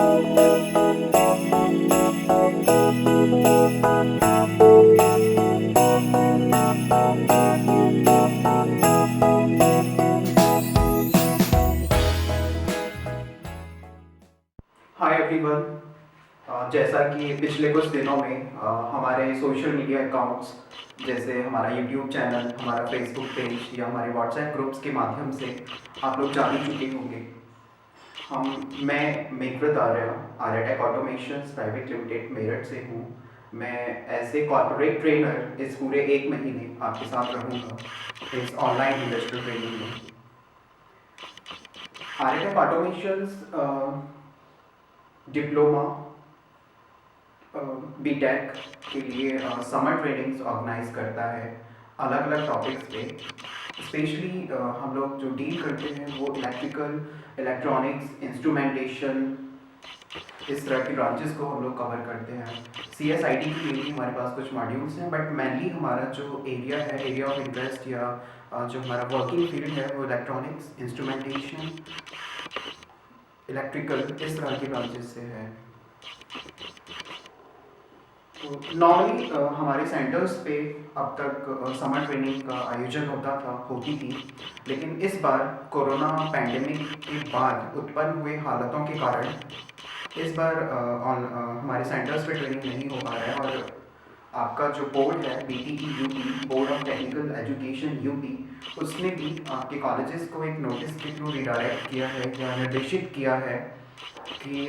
Hi everyone. जैसा कि पिछले कुछ दिनों में हमारे सोशल मीडिया अकाउंट्स जैसे हमारा यूट्यूब चैनल, हमारा फेसबुक पेज या हमारे व्हाट्सएप ग्रुप्स के माध्यम से आप लोग जान ही चुके होंगे। मैं Meghvrat Arya tech automation private limited Meerut से हूँ। मैं एज ए कॉर्पोरेट ट्रेनर इस पूरे एक महीने आपके साथ रहूँगा इस ऑनलाइन इंडस्ट्रियल ट्रेनिंग में। Arya tech automation diploma BTech के लिए समर ट्रेनिंग्स ऑर्गेनाइज करता है अलग अलग टॉपिक्स पे। स्पेशली हम लोग जो डील करते हैं वो इलेक्ट्रिकल, इलेक्ट्रॉनिक्स, इंस्ट्रूमेंटेशन, इस तरह की ब्रांचेस को हम लोग कवर करते हैं। CSIT के लिए भी हमारे पास कुछ मॉड्यूल्स हैं, बट मेनली हमारा जो एरिया है, एरिया ऑफ इंटरेस्ट या जो हमारा वर्किंग फील्ड है वो इलेक्ट्रॉनिक्स, इंस्ट्रूमेंटेशन, इलेक्ट्रिकल, इस तरह की ब्रांचेस से है। नॉर्मली हमारे सेंटर्स पे अब तक समर ट्रेनिंग का आयोजन होती थी, लेकिन इस बार कोरोना पैंडेमिक के बाद उत्पन्न हुए हालातों के कारण इस बार हमारे सेंटर्स पे ट्रेनिंग नहीं हो पा रहा है। और आपका जो बोर्ड है BTE UP, board of technical education UP, उसने भी आपके कॉलेजेस को एक नोटिस के थ्रू रिडायरेक्ट किया है या निर्देशित किया है कि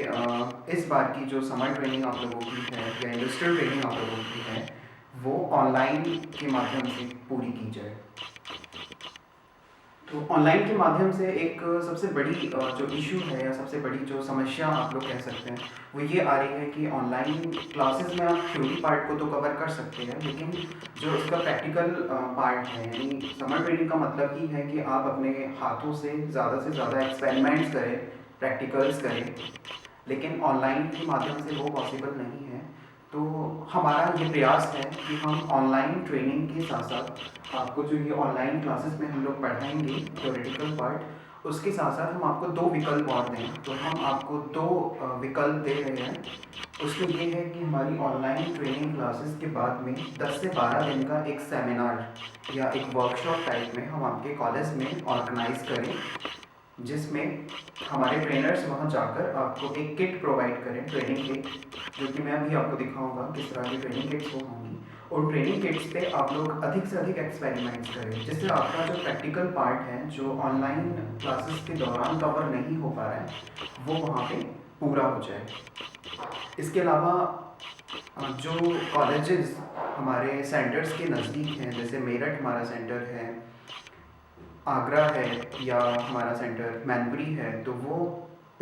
इस बार की जो समर ट्रेनिंग आप लोगों की है या इंडस्ट्रियल ट्रेनिंग आप लोगों की है वो ऑनलाइन के माध्यम से पूरी की जाए। तो ऑनलाइन के माध्यम से एक सबसे बड़ी जो इशू है या सबसे बड़ी जो समस्या आप लोग कह सकते हैं वो ये आ रही है कि ऑनलाइन क्लासेस में आप थ्योरी पार्ट को तो कवर कर सकते हैं, लेकिन जो इसका प्रैक्टिकल पार्ट है, यानी समर ट्रेनिंग का मतलब ही है कि आप अपने हाथों से ज़्यादा एक्सपेरिमेंट्स करें, प्रैक्टिकल्स करें, लेकिन ऑनलाइन के माध्यम से वो पॉसिबल नहीं है। तो हमारा ये प्रयास है कि हम ऑनलाइन ट्रेनिंग के साथ साथ आपको जो ये ऑनलाइन क्लासेस में हम लोग पढ़ाएंगे थ्योरेटिकल पार्ट, उसके साथ साथ हम आपको 2 विकल्प और दें। तो हम आपको 2 विकल्प दे रहे हैं। उसमें ये है कि हमारी ऑनलाइन ट्रेनिंग क्लासेस के बाद में 10 से 12 दिन का एक सेमिनार या एक वर्कशॉप टाइप में हम आपके कॉलेज में ऑर्गेनाइज करें, जिसमें हमारे ट्रेनर्स वहाँ जाकर आपको एक किट प्रोवाइड करें, ट्रेनिंग किट, जो कि मैं अभी आपको दिखाऊंगा किस तरह की ट्रेनिंग किट्स वो होंगी। उन ट्रेनिंग किट्स पे आप लोग अधिक से अधिक एक्सपेरिमेंट्स करें, जिससे आपका जो प्रैक्टिकल पार्ट है जो ऑनलाइन क्लासेस के दौरान कवर नहीं हो पा रहा है वो वहाँ पे पूरा हो जाए। इसके अलावा जो कॉलेजेस हमारे सेंटर्स के नज़दीक हैं, जैसे मेरठ हमारा सेंटर है, आगरा है, या हमारा सेंटर मैनपुरी है, तो वो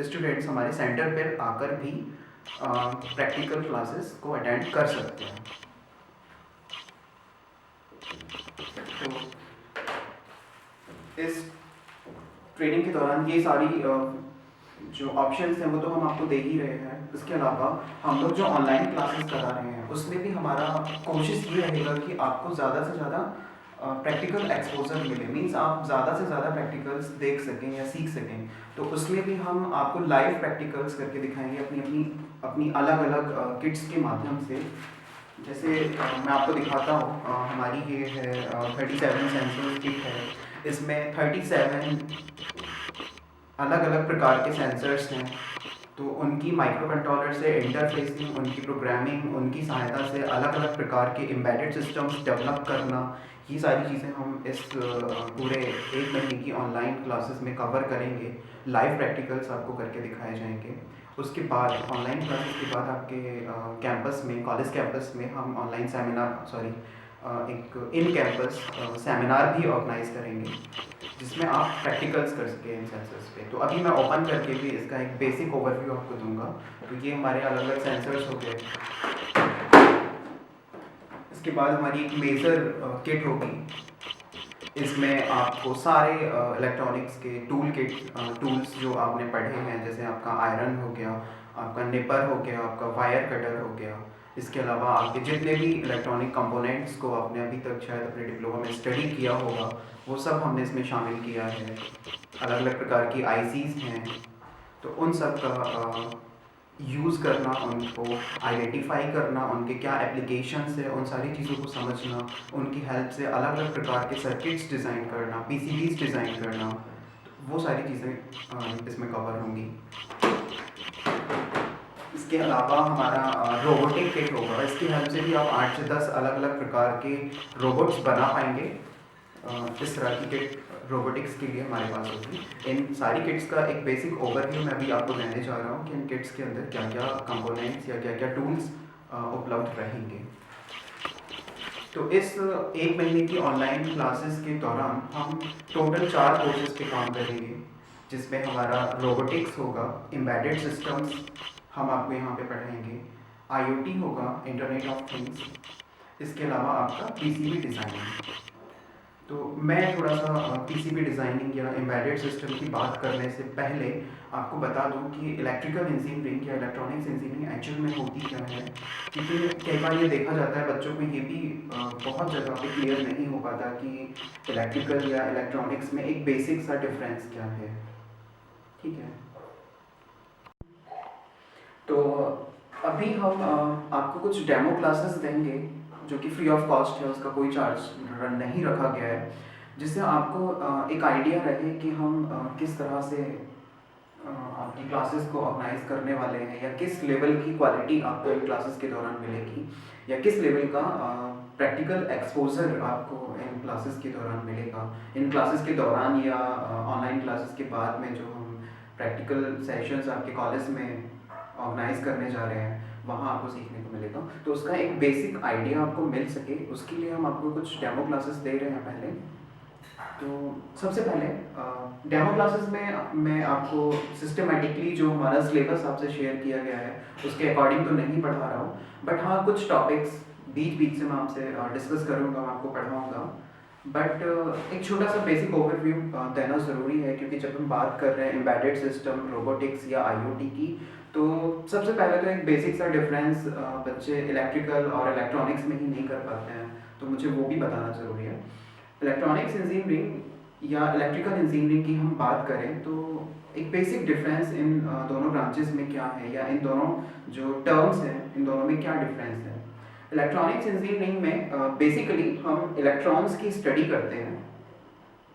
स्टूडेंट्स हमारे सेंटर पर आकर भी प्रैक्टिकल क्लासेस को अटेंड कर सकते हैं। तो इस ट्रेनिंग के दौरान ये सारी जो ऑप्शंस हैं वो तो हम आपको दे ही रहे हैं। इसके अलावा हम लोग जो ऑनलाइन क्लासेस करा रहे हैं उसमें भी हमारा कोशिश ये रहेगा कि आपको ज़्यादा से ज़्यादा प्रैक्टिकल एक्सपोजर मिले, मीन्स आप ज़्यादा से ज़्यादा प्रैक्टिकल्स देख सकें या सीख सकें। तो उसमें भी हम आपको लाइव प्रैक्टिकल्स करके दिखाएंगे अपनी अलग अलग किट्स के माध्यम से। जैसे मैं आपको दिखाता हूँ, हमारी ये है 37 सेंसर किट है। इसमें 37 अलग अलग प्रकार के सेंसर्स हैं, तो उनकी माइक्रो कंट्रोलर से इंटरफेसिंग, उनकी प्रोग्रामिंग, उनकी सहायता से अलग अलग प्रकार के एम्बेडेड सिस्टम्स डेवलप करना, ये सारी चीज़ें हम इस पूरे एक महीने की ऑनलाइन क्लासेस में कवर करेंगे। लाइव प्रैक्टिकल्स आपको करके दिखाए जाएंगे। उसके बाद ऑनलाइन क्लासेस के बाद आपके कैंपस में, कॉलेज कैंपस में हम ऑनलाइन सेमिनार एक इन कैंपस सेमिनार भी ऑर्गेनाइज करेंगे, जिसमें आप प्रैक्टिकल्स कर सकें इन सेंसर्स पे। तो अभी मैं ओपन करके भी इसका एक बेसिक ओवरव्यू आपको दूंगा। तो ये हमारे अलग अलग सेंसर्स हो गए। इसके बाद हमारी एक मेजर किट होगी। इसमें आपको सारे इलेक्ट्रॉनिक्स के टूल्स जो आपने पढ़े हैं, जैसे आपका आयरन हो गया, आपका निपर हो गया, आपका वायर कटर हो गया, इसके अलावा आपके जितने भी इलेक्ट्रॉनिक कंपोनेंट्स को आपने अभी तक शायद अपने डिप्लोमा में स्टडी किया होगा वो सब हमने इसमें शामिल किया है। अलग अलग प्रकार की ICs हैं, तो उन सब का यूज़ करना, उनको आइडेंटिफाई करना, उनके क्या एप्लीकेशंस है, उन सारी चीज़ों को समझना, उनकी हेल्प से अलग अलग प्रकार के सर्किट्स डिज़ाइन करना, पीसीबीज डिज़ाइन करना, वो सारी चीज़ें इसमें कवर होंगी। इसके अलावा हमारा रोबोटिक किट होगा। इसकी हेल्प से भी आप 8 से 10 अलग अलग प्रकार के रोबोट्स बना पाएंगे। इस तरह की किट रोबोटिक्स के लिए हमारे पास होगी। इन सारी किट्स का एक बेसिक ओवरव्यू मैं अभी आपको देने जा रहा हूँ कि इन किट्स के अंदर क्या क्या कंपोनेंट्स या क्या क्या टूल्स उपलब्ध रहेंगे। तो इस 1 महीने की ऑनलाइन क्लासेस के दौरान हम टोटल 4 कोर्सेज पे काम करेंगे, जिसमें हमारा रोबोटिक्स होगा, एम्बेडेड सिस्टम्स हम आपको यहाँ पे पढ़ाएंगे, आईओटी होगा, इंटरनेट ऑफ थिंग्स, इसके अलावा आपका पीसीबी डिज़ाइनिंग। तो मैं थोड़ा सा पीसीबी डिज़ाइनिंग या एम्बेडेड सिस्टम की बात करने से पहले आपको बता दूं कि इलेक्ट्रिकल इंजीनियरिंग या इलेक्ट्रॉनिक्स इंजीनियरिंग एक्चुअल में होती क्या है, क्योंकि कई बार ये देखा जाता है बच्चों को ये भी बहुत जगह पे क्लियर नहीं हो पाता कि इलेक्ट्रिकल या इलेक्ट्रॉनिक्स में एक बेसिक सा डिफरेंस क्या है। ठीक है, तो अभी हम आपको कुछ डेमो क्लासेस देंगे जो कि फ्री ऑफ कॉस्ट है, उसका कोई चार्ज नहीं रखा गया है, जिससे आपको एक आइडिया रहे कि हम किस तरह से आपकी क्लासेस को ऑर्गेनाइज करने वाले हैं, या किस लेवल की क्वालिटी आपको इन क्लासेस के दौरान मिलेगी, या किस लेवल का प्रैक्टिकल एक्सपोजर आपको इन क्लासेस के दौरान मिलेगा। इन क्लासेस के दौरान या ऑनलाइन क्लासेस के बाद में जो हम प्रैक्टिकल सेशंस आपके कॉलेज में ऑर्गेनाइज करने जा रहे हैं, वहाँ आपको सीखने को मिलेगा। तो उसका एक बेसिक आइडिया आपको मिल सके, उसके लिए हम आपको कुछ डेमो क्लासेस दे रहे हैं पहले। तो सबसे पहले डेमो क्लासेस में मैं आपको सिस्टमेटिकली जो हमारा सिलेबस आपसे शेयर किया गया है उसके अकॉर्डिंग तो नहीं पढ़ा रहा हूँ, बट हाँ कुछ टॉपिक्स बीच बीच से मैं आपसे डिस्कस करूँगा, मैं आपको पढ़ाऊँगा। बट एक छोटा सा बेसिक ओवरव्यू देना ज़रूरी है, क्योंकि जब हम बात कर रहे हैं एम्बेडेड सिस्टम, रोबोटिक्स या आईओटी की, तो सबसे पहले तो एक बेसिक सा डिफरेंस बच्चे इलेक्ट्रिकल और इलेक्ट्रॉनिक्स में ही नहीं कर पाते हैं, तो मुझे वो भी बताना ज़रूरी है। इलेक्ट्रॉनिक्स इंजीनियरिंग या इलेक्ट्रिकल इंजीनियरिंग की हम बात करें तो एक बेसिक डिफरेंस इन दोनों ब्रांचेस में क्या है, या इन दोनों जो टर्म्स हैं इन दोनों में क्या डिफरेंस है। इलेक्ट्रॉनिक्स इंजीनियरिंग में बेसिकली हम इलेक्ट्रॉन्स की स्टडी करते हैं।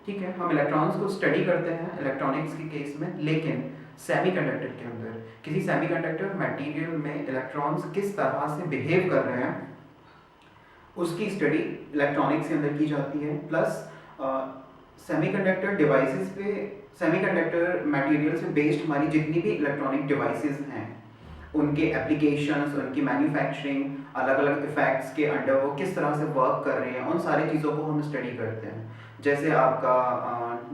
ठीक है, हम इलेक्ट्रॉन्स को स्टडी करते हैं इलेक्ट्रॉनिक्स के केस में, लेकिन सेमीकंडक्टर के अंदर किसी सेमीकंडक्टर मटेरियल में इलेक्ट्रॉन्स किस तरह से बिहेव कर रहे हैं उसकी स्टडी इलेक्ट्रॉनिक्स के अंदर की जाती है। प्लस सेमीकंडक्टर डिवाइसेस पे, सेमीकंडक्टर मटेरियल से बेस्ड हमारी जितनी भी इलेक्ट्रॉनिक डिवाइसेस हैं उनके एप्लीकेशंस, उनकी मैन्युफैक्चरिंग, अलग अलग इफेक्ट्स के अंडर वो किस तरह से वर्क कर रहे हैं, उन सारी चीज़ों को हम स्टडी करते हैं। जैसे आपका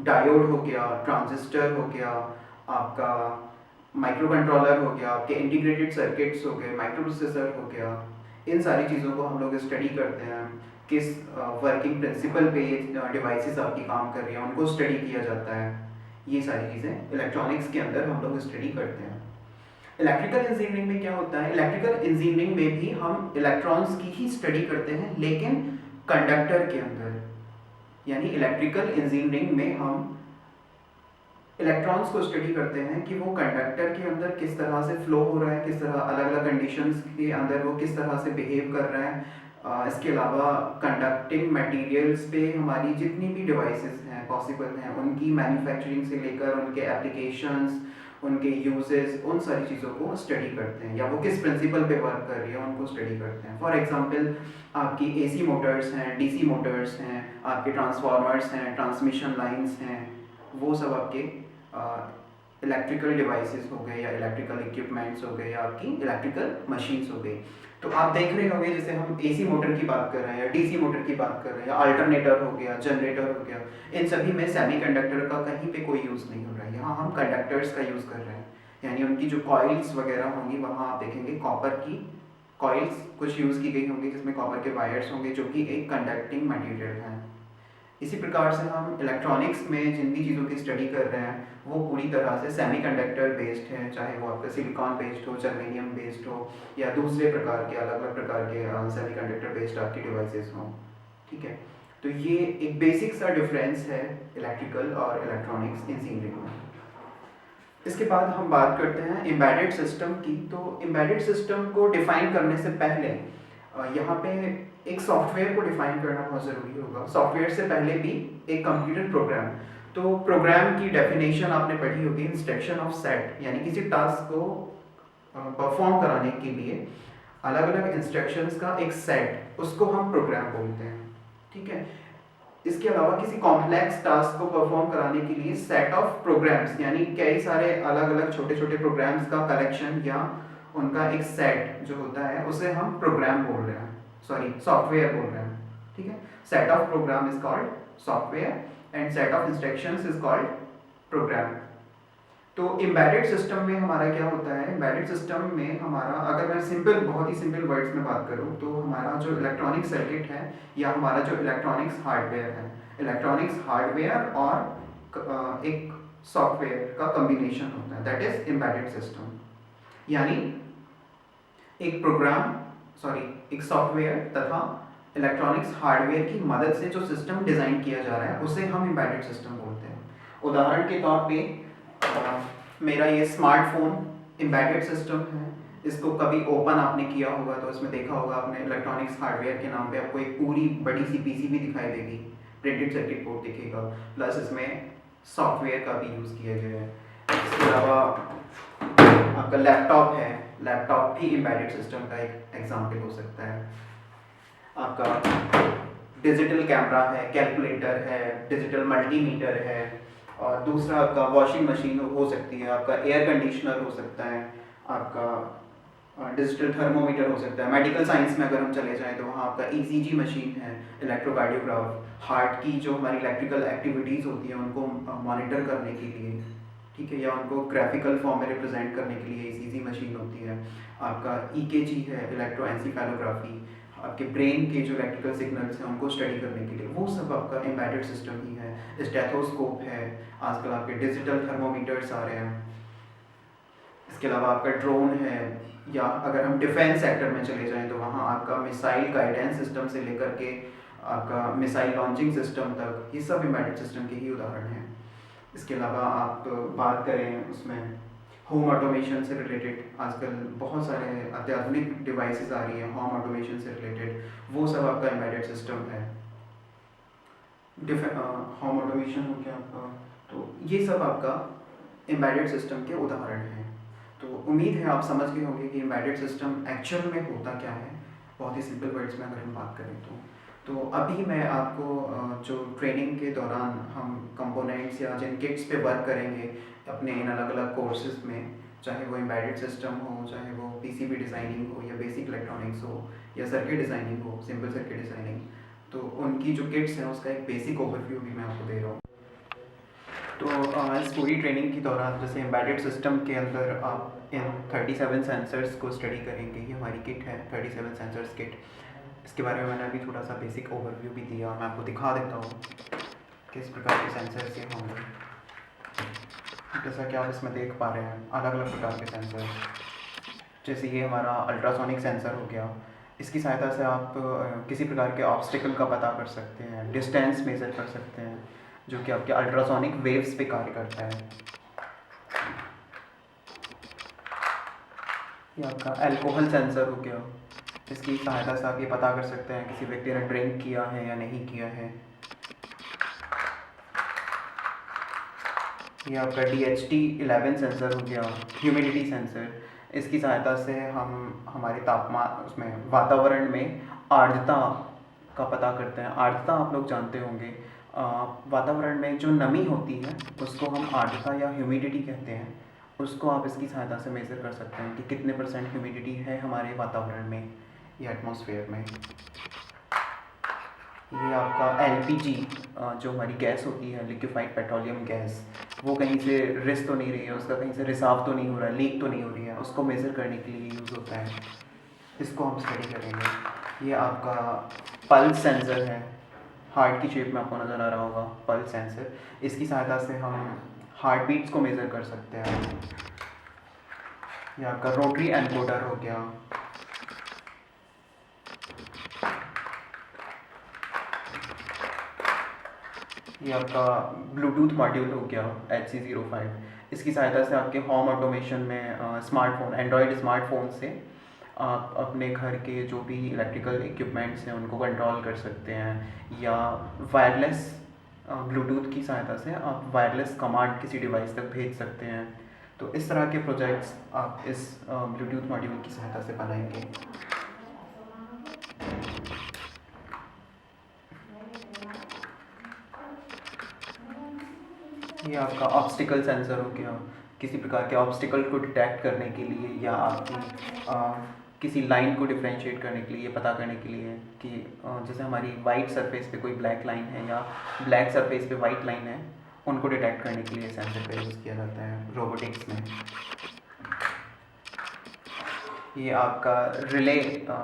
डायोड हो गया, ट्रांजिस्टर हो गया, आपका माइक्रो कंट्रोलर हो गया, आपके इंटीग्रेटेड सर्किट्स हो गए, माइक्रो प्रोसेसर हो गया, इन सारी चीज़ों को हम लोग स्टडी करते हैं। किस वर्किंग प्रिंसिपल पे ये डिवाइसेस आपकी काम कर रही हैं उनको स्टडी किया जाता है। ये सारी चीज़ें इलेक्ट्रॉनिक्स के अंदर हम लोग स्टडी करते हैं। इलेक्ट्रिकल इंजीनियरिंग में क्या होता है, इलेक्ट्रिकल इंजीनियरिंग में भी हम इलेक्ट्रॉन्स की ही स्टडी करते हैं, लेकिन कंडक्टर के अंदर। यानी इलेक्ट्रिकल इंजीनियरिंग में हम इलेक्ट्रॉन्स को स्टडी करते हैं कि वो कंडक्टर के अंदर किस तरह से फ्लो हो रहा है, किस तरह अलग अलग कंडीशंस के अंदर वो किस तरह से बिहेव कर रहे हैं। इसके अलावा कंडक्टिंग मटेरियल्स पे हमारी जितनी भी डिवाइसेस हैं पॉसिबल हैं, उनकी मैन्युफैक्चरिंग से लेकर उनके एप्लीकेशंस, उनके यूजेस, उन सारी चीज़ों को स्टडी करते हैं, या वो किस प्रिंसिपल पे वर्क कर रही है उनको स्टडी करते हैं। फॉर एग्जांपल आपकी एसी मोटर्स हैं, डीसी मोटर्स हैं, आपके ट्रांसफार्मर्स हैं, ट्रांसमिशन लाइंस हैं, वो सब आपके इलेक्ट्रिकल डिवाइसेस हो गए, या इलेक्ट्रिकल इक्विपमेंट्स हो गए, या आपकी इलेक्ट्रिकल मशीन्स हो गई। तो आप देख रहे होंगे जैसे हम एसी मोटर की बात कर रहे हैं, या डीसी मोटर की बात कर रहे हैं, या अल्टरनेटर हो गया, जनरेटर हो गया, इन सभी में सेमीकंडक्टर का कहीं पे कोई यूज़ नहीं हो रहा है। यहाँ हम कंडक्टर्स का यूज़ कर रहे हैं, यानी उनकी जो कॉइल्स वगैरह होंगी वहाँ आप देखेंगे कॉपर की कॉइल्स कुछ यूज़ की गई होंगी, जिसमें कॉपर के वायर्स होंगे जो कि एक कंडक्टिंग मटीरियल है। इसी प्रकार से हम इलेक्ट्रॉनिक्स में जिन भी चीज़ों की स्टडी कर रहे हैं वो पूरी तरह से सेमीकंडक्टर बेस्ड है, चाहे वो आपका सिलिकॉन बेस्ड हो, जर्मेनियम बेस्ड हो, या दूसरे प्रकार के अलग अलग प्रकार के सेमीकंडक्टर बेस्ड आपकी डिवाइसेस हों। ठीक है, तो ये एक बेसिक सा डिफरेंस है इलेक्ट्रिकल और इलेक्ट्रॉनिक्स इंजीनियरिंग में। इसके बाद हम बात करते हैं एम्बेडेड सिस्टम की। तो एम्बेडेड सिस्टम को डिफ़ाइन करने से पहले यहाँ पे एक सॉफ्टवेयर को डिफ़ाइन करना बहुत ज़रूरी होगा। सॉफ्टवेयर से पहले भी एक कंप्यूटर प्रोग्राम। तो प्रोग्राम की डेफिनेशन आपने पढ़ी होगी, इंस्ट्रक्शन ऑफ सेट, यानी किसी टास्क को परफॉर्म कराने के लिए अलग अलग इंस्ट्रक्शंस का एक सेट, उसको हम प्रोग्राम बोलते हैं। ठीक है। इसके अलावा किसी कॉम्प्लेक्स टास्क को परफॉर्म कराने के लिए सेट ऑफ प्रोग्राम्स, यानी कई सारे अलग अलग छोटे छोटे प्रोग्राम्स का कलेक्शन या उनका एक सेट जो होता है, उसे हम प्रोग्राम बोल रहे हैं, सॉरी सॉफ्टवेयर बोल रहे हैं। ठीक है। Set of program is called software and set of instructions is called program. तो एम्बेडेड सिस्टम में हमारा क्या होता है, एम्बेडेड सिस्टम में हमारा, अगर मैं सिंपल, बहुत ही सिंपल वर्ड्स में बात करूँ, तो हमारा जो इलेक्ट्रॉनिक सर्किट है या हमारा जो इलेक्ट्रॉनिक्स हार्डवेयर है, इलेक्ट्रॉनिक्स हार्डवेयर और एक सॉफ्टवेयर का कम्बिनेशन होता है, दैट इज एम्बेडेड सिस्टम। यानी एक प्रोग्राम, सॉरी एक सॉफ्टवेयर तथा इलेक्ट्रॉनिक्स हार्डवेयर की मदद से जो सिस्टम डिज़ाइन किया जा रहा है, उसे हम एम्बेडेड सिस्टम बोलते हैं। उदाहरण के तौर पे मेरा ये स्मार्टफोन एम्बेडेड सिस्टम है। इसको कभी ओपन आपने किया होगा तो इसमें देखा होगा आपने, इलेक्ट्रॉनिक्स हार्डवेयर के नाम पे आपको एक पूरी बड़ी सी पीसीबी दिखाई देगी, प्रिंटेड सर्किट बोर्ड दिखेगा, प्लस इसमें सॉफ्टवेयर का भी यूज़ किया गया है। इसके अलावा आपका लैपटॉप है, लैपटॉप भी एम्बेडेड सिस्टम का एक एग्जाम्पल हो सकता है। आपका डिजिटल कैमरा है, कैलकुलेटर है, डिजिटल मल्टीमीटर है, और दूसरा आपका वॉशिंग मशीन हो सकती है, आपका एयर कंडीशनर हो सकता है, आपका डिजिटल थर्मोमीटर हो सकता है। मेडिकल साइंस में अगर हम चले जाएं तो वहाँ आपका ईसीजी मशीन है, इलेक्ट्रोकार्डियोग्राफ, हार्ट की जो हमारी इलेक्ट्रिकल एक्टिविटीज़ होती हैं उनको मॉनिटर करने के लिए, ठीक है, या उनको ग्राफिकल फॉर्म में रिप्रेजेंट करने के लिए ईसीजी मशीन होती है। आपका ईकेजी है, इलेक्ट्रोएंसेफेलोग्राफी, आपके ब्रेन के जो इलेक्ट्रिकल सिग्नल्स हैं उनको स्टडी करने के लिए, वो सब आपका एम्बेडेड सिस्टम ही है। स्टेथोस्कोप है, आजकल आपके डिजिटल थर्मोमीटर्स आ रहे हैं। इसके अलावा आपका ड्रोन है, या अगर हम डिफेंस सेक्टर में चले जाएं तो वहाँ आपका मिसाइल गाइडेंस सिस्टम से लेकर के आपका मिसाइल लॉन्चिंग सिस्टम तक, ये सब एम्बेडेड सिस्टम के ही उदाहरण हैं। इसके अलावा आप बात करें उसमें होम ऑटोमेशन से रिलेटेड, आजकल बहुत सारे अत्याधुनिक डिवाइसेस आ रही हैं होम ऑटोमेशन से रिलेटेड, वो सब आपका एम्बेडेड सिस्टम है। होम ऑटोमेशन हो गया आपका, तो ये सब आपका एम्बेडेड सिस्टम के उदाहरण हैं। तो उम्मीद है आप समझ गए होंगे कि एम्बेडेड सिस्टम एक्चुअल में होता क्या है, बहुत ही सिंपल वर्ड्स में अगर हम बात करें तो अभी मैं आपको जो ट्रेनिंग के दौरान हम कंपोनेंट्स या जिन किट्स पे वर्क करेंगे अपने इन अलग अलग कोर्सेज में, चाहे वो एम्बेडेड सिस्टम हो, चाहे वो पीसीबी डिज़ाइनिंग हो, या बेसिक इलेक्ट्रॉनिक्स हो, या सर्किट डिज़ाइनिंग हो, सिंपल सर्किट डिज़ाइनिंग, तो उनकी जो किट्स हैं उसका एक बेसिक ओवरव्यू भी मैं आपको दे रहा हूँ। तो इस पूरी ट्रेनिंग के दौरान जैसे एम्बेडेड सिस्टम के अंदर आप इन 37 सेंसर्स को स्टडी करेंगे। ये हमारी किट है 37 सेंसर्स किट। इसके बारे में मैंने अभी थोड़ा सा बेसिक ओवरव्यू भी दिया, मैं आपको दिखा देता हूँ किस प्रकार के सेंसर्स ये होंगे। जैसा कि आप इसमें देख पा रहे हैं अलग अलग प्रकार के सेंसर, जैसे ये हमारा अल्ट्रासोनिक सेंसर हो गया। इसकी सहायता से आप किसी प्रकार के ऑब्स्टिकल का पता कर सकते हैं, डिस्टेंस मेज़र कर सकते हैं, जो कि आपके अल्ट्रासोनिक वेव्स पे कार्य करता है। ये आपका अल्कोहल सेंसर हो गया, इसकी सहायता से आप ये पता कर सकते हैं किसी व्यक्ति ने ड्रिंक किया है या नहीं किया है। ये आपका DHT11 सेंसर हो गया, ह्यूमिडिटी सेंसर। इसकी सहायता से हम हमारे तापमान, उसमें वातावरण में आर्द्रता का पता करते हैं। आर्द्रता आप लोग जानते होंगे, वातावरण में जो नमी होती है उसको हम आर्द्रता या ह्यूमिडिटी कहते हैं। उसको आप इसकी सहायता से मेज़र कर सकते हैं कि कितने % ह्यूमिडिटी है हमारे वातावरण में या एटमॉस्फेयर में। ये आपका LPG जो हमारी गैस होती है, लिक्विफाइड पेट्रोलियम गैस, वो कहीं से रिस तो नहीं रही है, उसका कहीं से रिसाव तो नहीं हो रहा है, लीक तो नहीं हो रही है, उसको मेज़र करने के लिए यूज़ होता है। इसको हम स्टडी करेंगे। ये आपका पल्स सेंसर है, हार्ट की शेप में आपको नज़र आ रहा होगा पल्स सेंसर। इसकी सहायता से हम हार्ट बीट्स को मेज़र कर सकते हैं। ये आपका रोटरी एनकोडर हो गया। ये आपका ब्लूटूथ मॉड्यूल हो गया HC05। इसकी सहायता से आपके होम ऑटोमेशन में स्मार्टफ़ोन, एंड्रॉयड स्मार्टफ़ोन से आप अपने घर के जो भी इलेक्ट्रिकल इक्विपमेंट्स हैं उनको कंट्रोल कर सकते हैं, या वायरलेस ब्लूटूथ की सहायता से आप वायरलेस कमांड किसी डिवाइस तक भेज सकते हैं। तो इस तरह के प्रोजेक्ट्स आप इस ब्लूटूथ मॉड्यूल की सहायता से बनाएंगे। ये आपका ऑब्स्टिकल सेंसर हो गया, किसी प्रकार के ऑब्स्टिकल को डिटेक्ट करने के लिए, या आपकी किसी लाइन को डिफ्रेंशिएट करने के लिए, ये पता करने के लिए कि जैसे हमारी वाइट सरफेस पे कोई ब्लैक लाइन है या ब्लैक सरफेस पे वाइट लाइन है, उनको डिटेक्ट करने के लिए सेंसर का यूज़ किया जाता है रोबोटिक्स में। ये आपका रिले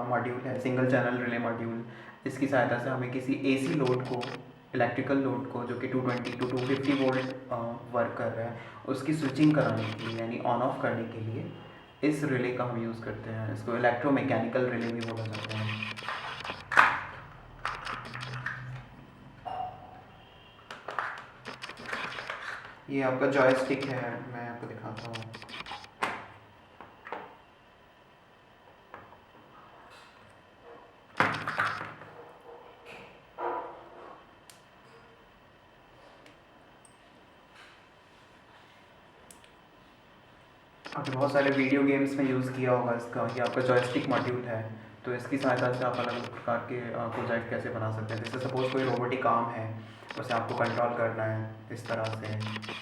मॉड्यूल है, सिंगल चैनल रिले मॉड्यूल। इसकी सहायता से हमें किसी एसी लोड को, इलेक्ट्रिकल लोड को जो कि 220 टू 250 वोल्ट वर्क कर रहा है, उसकी स्विचिंग कराने के लिए यानी ऑन ऑफ करने के लिए इस रिले का हम यूज़ करते हैं। इसको इलेक्ट्रोमैकेनिकल रिले भी बोला जाता है। ये आपका जॉयस्टिक है, मैं आपको दिखाता हूँ। आपने बहुत सारे वीडियो गेम्स में यूज़ किया होगा इसका। ये आपका जॉयस्टिक मॉड्यूल है, तो इसकी सहायता से आप अलग अलग प्रकार के प्रोजेक्ट कैसे बना सकते हैं। जैसे सपोज़ कोई रोबोटिक काम है, उसे आपको कंट्रोल करना है इस तरह से,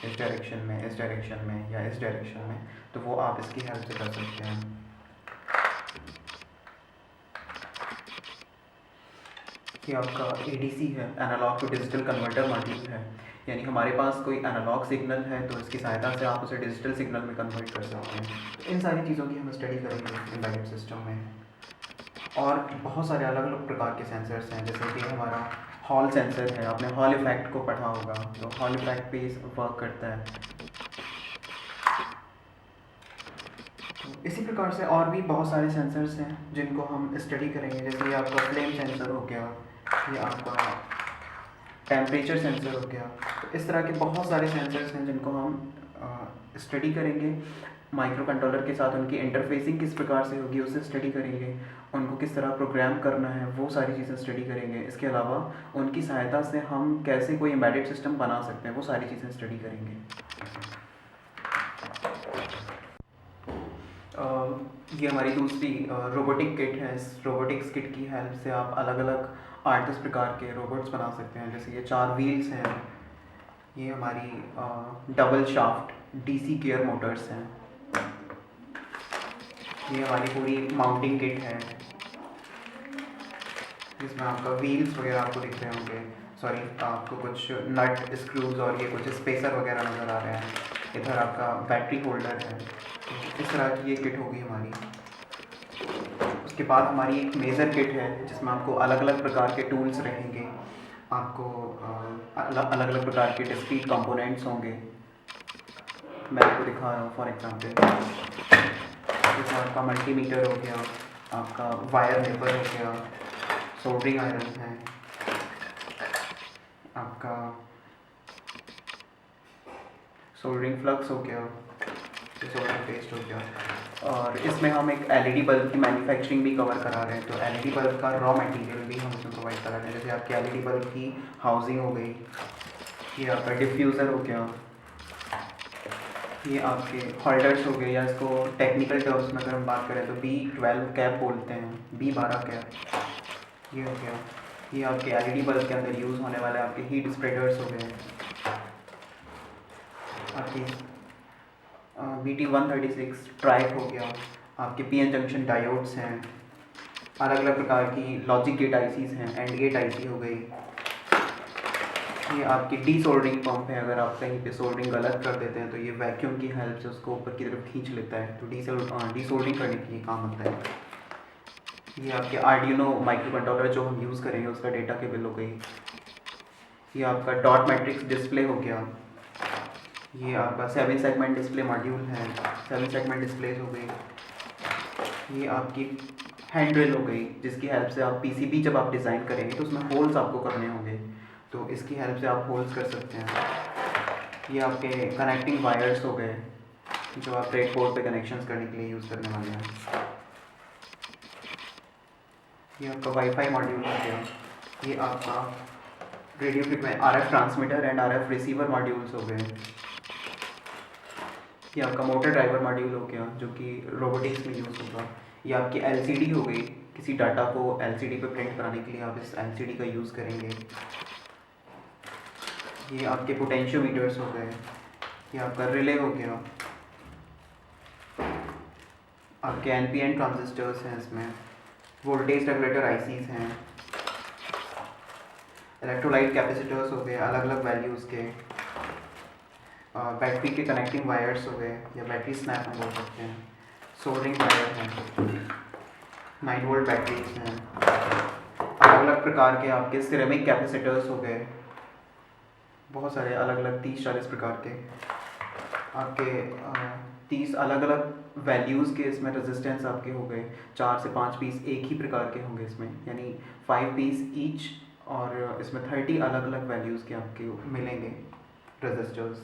इस डायरेक्शन में, इस डायरेक्शन में या इस डायरेक्शन में, तो वो आप इसकी हेल्प से कर सकते हैं। ये आपका ADC है, analog to digital converter module है, यानी हमारे पास कोई एनालॉग सिग्नल है तो इसकी सहायता से आप उसे डिजिटल सिग्नल में कन्वर्ट कर सकते हैं। इन सारी चीज़ों की हम स्टडी करेंगे एम्बेडेड सिस्टम में। और बहुत सारे अलग अलग प्रकार के सेंसर्स हैं, जैसे कि हमारा हॉल सेंसर है, आपने हॉल इफेक्ट को पढ़ा होगा, तो हॉल इफेक्ट पे वर्क करता है। इसी प्रकार से और भी बहुत सारे सेंसर्स हैं जिनको हम स्टडी करेंगे। जैसे ये आपका फ्लेम सेंसर हो गया, ये आपका टेम्परेचर सेंसर हो गया। तो इस तरह के बहुत सारे सेंसर्स हैं जिनको हम स्टडी करेंगे। माइक्रो कंट्रोलर के साथ उनकी इंटरफेसिंग किस प्रकार से होगी उसे स्टडी करेंगे, उनको किस तरह प्रोग्राम करना है वो सारी चीज़ें स्टडी करेंगे। इसके अलावा उनकी सहायता से हम कैसे कोई एम्बेडेड सिस्टम बना सकते हैं वो सारी चीज़ें स्टडी करेंगे। ये हमारी दूसरी रोबोटिक किट है। इस रोबोटिक्स किट की हेल्प से आप अलग अलग 8-10 प्रकार के रोबोट्स बना सकते हैं। जैसे ये 4 व्हील्स हैं, ये हमारी double shaft DC gear Motors हैं, ये हमारी पूरी माउंटिंग किट है जिसमें आपका व्हील्स वगैरह आपको दिख रहे होंगे, सॉरी आपको कुछ नट स्क्रूज और ये कुछ स्पेसर वगैरह नज़र आ रहे हैं। इधर आपका बैटरी होल्डर है। इस तरह की ये किट होगी हमारी। उसके बाद हमारी एक मेज़र किट है जिसमें आपको अलग अलग प्रकार के टूल्स रहेंगे, आपको अलग अलग प्रकार के डिस्क्रीट कंपोनेंट्स होंगे। मैं आपको दिखा रहा हूँ फॉर एग्जांपल, जैसे आपका मल्टीमीटर हो गया, आपका वायर नेपर हो गया, सोल्डरिंग आयरन है, आपका सोल्डरिंग फ्लक्स हो गया, सोल्डरिंग पेस्ट हो गया। और इसमें हम एक LED बल्ब की मैन्युफैक्चरिंग भी कवर करा रहे हैं। तो LED बल्ब का रॉ मटेरियल भी हम इसमें प्रोवाइड करा रहे हैं। जैसे आपकी LED बल्ब की हाउसिंग हो गई, ये आपका डिफ्यूज़र हो गया, ये आपके होल्डर्स हो गए, या इसको टेक्निकल टर्म्स में अगर हम बात करें तो B12 कैप बोलते हैं, B12 कैप, ये हो गया। ये आपके LED बल्ब के अंदर यूज़ होने वाले आपके हीट स्प्रेडर्स हो गए, आपकी BT136 ट्राइक हो गया, आपके PN जंक्शन डायोड्स हैं, अलग अलग प्रकार की लॉजिक गेट ICs हैं, एंड गेट IC हो गई। ये आपकी डीसोल्डरिंग पंप है, अगर आप कहीं पे सोल्डरिंग गलत कर देते हैं तो ये वैक्यूम की हेल्प से उसको ऊपर की तरफ खींच लेता है, तो डीसोल्डरिंग करने के लिए काम आता है। ये आपके आर्डिनो माइक्रो कंट्रोलर जो हम यूज़ करेंगे उसका डेटा केबल हो गई। ये आपका डॉट मैट्रिक्स डिस्प्ले हो गया, ये आपका 7 सेगमेंट डिस्प्ले मॉड्यूल है, 7 सेगमेंट डिस्प्लेज हो गई। ये आपकी हैंड ड्रिल हो गई, जिसकी हेल्प से आप PCB जब आप डिज़ाइन करेंगे तो उसमें होल्स आपको करने होंगे, तो इसकी हेल्प से आप होल्स कर सकते हैं। ये आपके कनेक्टिंग वायर्स हो गए जो आप ब्रेडबोर्ड पे कनेक्शंस करने के लिए यूज़ करने वाले हैं। ये आपका वाईफाई मॉड्यूल हो गया। ये आपका radio frequency RF transmitter and RF receiver modules हो गए। ये आपका मोटर ड्राइवर मॉड्यूल हो गया जो कि रोबोटिक्स में यूज़ होगा। ये आपकी एलसीडी हो गई, किसी डाटा को एलसीडी पे प्रिंट कराने के लिए आप इस एलसीडी का यूज़ करेंगे। ये आपके पोटेंशियोमीटर्स हो गए। ये आपका रिले हो गया। आपके एनपीएन ट्रांजिस्टर्स हैं, इसमें वोल्टेज रेगुलेटर आईसीज हैं, इलेक्ट्रोलाइट कैपेसिटर्स हो गए अलग अलग वैल्यूज़ के, बैटरी के कनेक्टिंग वायर्स हो गए या बैटरी स्नैप हम बोल सकते हैं, सोल्डरिंग वायर हैं, 9 वोल्ट बैटरीज हैं, अलग अलग प्रकार के आपके सिरेमिक कैपेसिटर्स हो गए, बहुत सारे अलग अलग 30-40 प्रकार के आपके 30 अलग अलग वैल्यूज़ के इसमें रेजिस्टेंस आपके हो गए। 4 से 5 पीस एक ही प्रकार के होंगे इसमें, यानी 5 पीस ईच, और इसमें 30 अलग अलग वैल्यूज़ के आपके मिलेंगे रेजिस्टर्स।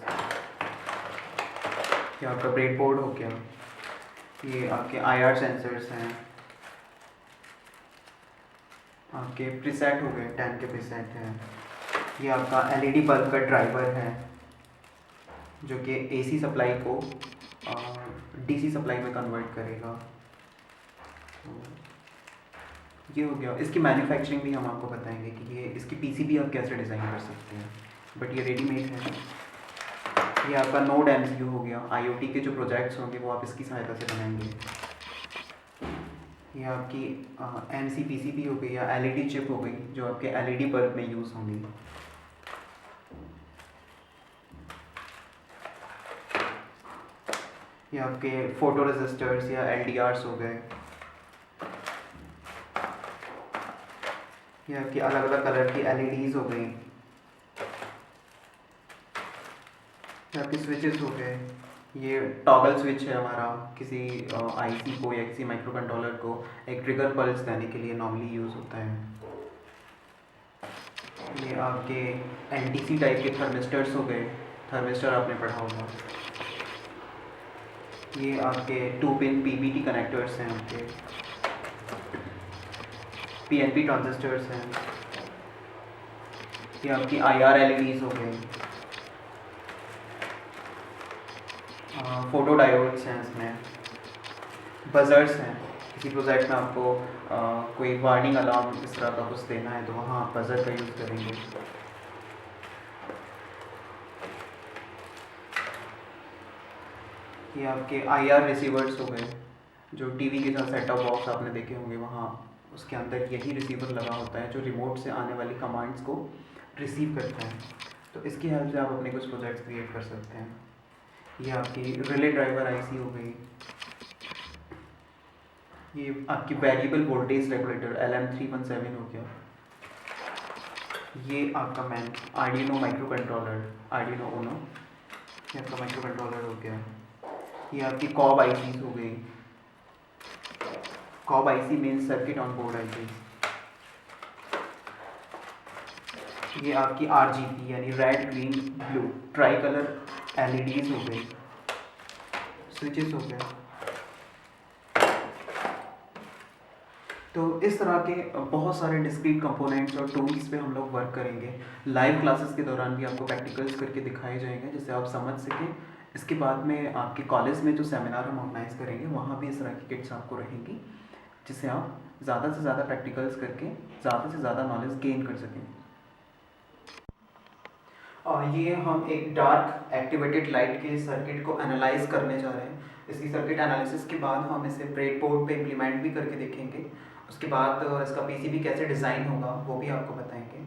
ये आपका ब्रेडबोर्ड हो गया। ये आपके आईआर सेंसर्स हैं, आपके प्रीसेट हो गए, 10 के प्रीसेट हैं। ये आपका एलईडी बल्ब का ड्राइवर है जो कि एसी सप्लाई को डीसी सप्लाई में कन्वर्ट करेगा। तो ये हो गया। इसकी मैन्युफैक्चरिंग भी हम आपको बताएंगे कि ये इसकी पीसीबी आप कैसे डिज़ाइन कर सकते हैं, बट ये रेडीमेड है। ये आपका नोड एमसीयू हो गया। आईओटी के जो प्रोजेक्ट्स होंगे वो आप इसकी सहायता से बनाएंगे। ये आपकी एमसी पीसीबी हो गई या एलईडी चिप हो गई जो आपके एलईडी बल्ब में यूज़ होंगी। ये आपके फोटो रेजिस्टर्स या एलडीआरस हो गए। ये आपकी अलग अलग कलर की एलईडीज़ हो गई। ये आपके स्विचेस हो गए। ये टॉगल स्विच है हमारा, किसी आईसी को या किसी माइक्रो कंट्रोलर को एक ट्रिगर पल्स देने के लिए नॉर्मली यूज़ होता है। ये आपके एनटीसी टाइप के थर्मिस्टर्स हो गए। थर्मिस्टर आपने पढ़ा होगा। ये आपके 2 पिन पीबीटी कनेक्टर्स हैं, आपके पीएनपी ट्रांजिस्टर्स हैं। ये आपकी आईआर एलईडीज़ हो गई। फोटो डायोड्स हैं, इसमें बजर्स हैं। किसी प्रोजेक्ट में आपको कोई वार्निंग अलार्म इस तरह का कुछ देना है तो वहाँ आप बजर का यूज़ करेंगे। ये आपके आईआर रिसीवर्स हो गए जो टीवी के साथ सेट टॉप बॉक्स आपने देखे होंगे, वहाँ उसके अंदर यही रिसीवर लगा होता है जो रिमोट से आने वाली कमांड्स को रिसीव करता है। तो इसकी हेल्प से आप अपने कुछ प्रोजेक्ट्स क्रिएट कर सकते हैं। ये आपकी रिले ड्राइवर आईसी हो गई। ये आपकी वेरिएबल वोल्टेज रेगुलेटर LM317 हो गया। ये आपका main Arduino microcontroller, Arduino Uno, ये आपका माइक्रो कंट्रोलर हो गया। ये आपकी कॉब आईसीज हो गई। COB IC means circuit on board IC. ये आपकी आरजीबी यानी red green blue tri colour LEDs हो गई। स्विचेस हो गए। तो इस तरह के बहुत सारे डिस्क्रीट कंपोनेंट्स और टूल्स पे हम लोग वर्क करेंगे। लाइव क्लासेस के दौरान भी आपको प्रैक्टिकल्स करके दिखाए जाएंगे जिससे आप समझ सकें। इसके बाद में आपके कॉलेज में जो सेमिनार हम ऑर्गेनाइज करेंगे वहाँ भी इस तरह की किट्स आपको रहेंगी जिससे आप ज़्यादा से ज़्यादा प्रैक्टिकल्स करके ज़्यादा से ज़्यादा नॉलेज गेन कर सकें। और ये हम एक डार्क एक्टिवेटेड लाइट के सर्किट को एनालाइज करने जा रहे हैं। इसकी सर्किट एनालिसिस के बाद हम इसे ब्रेडबोर्ड पे इम्प्लीमेंट भी करके देखेंगे। उसके बाद इसका पीसीबी कैसे डिज़ाइन होगा वो भी आपको बताएंगे।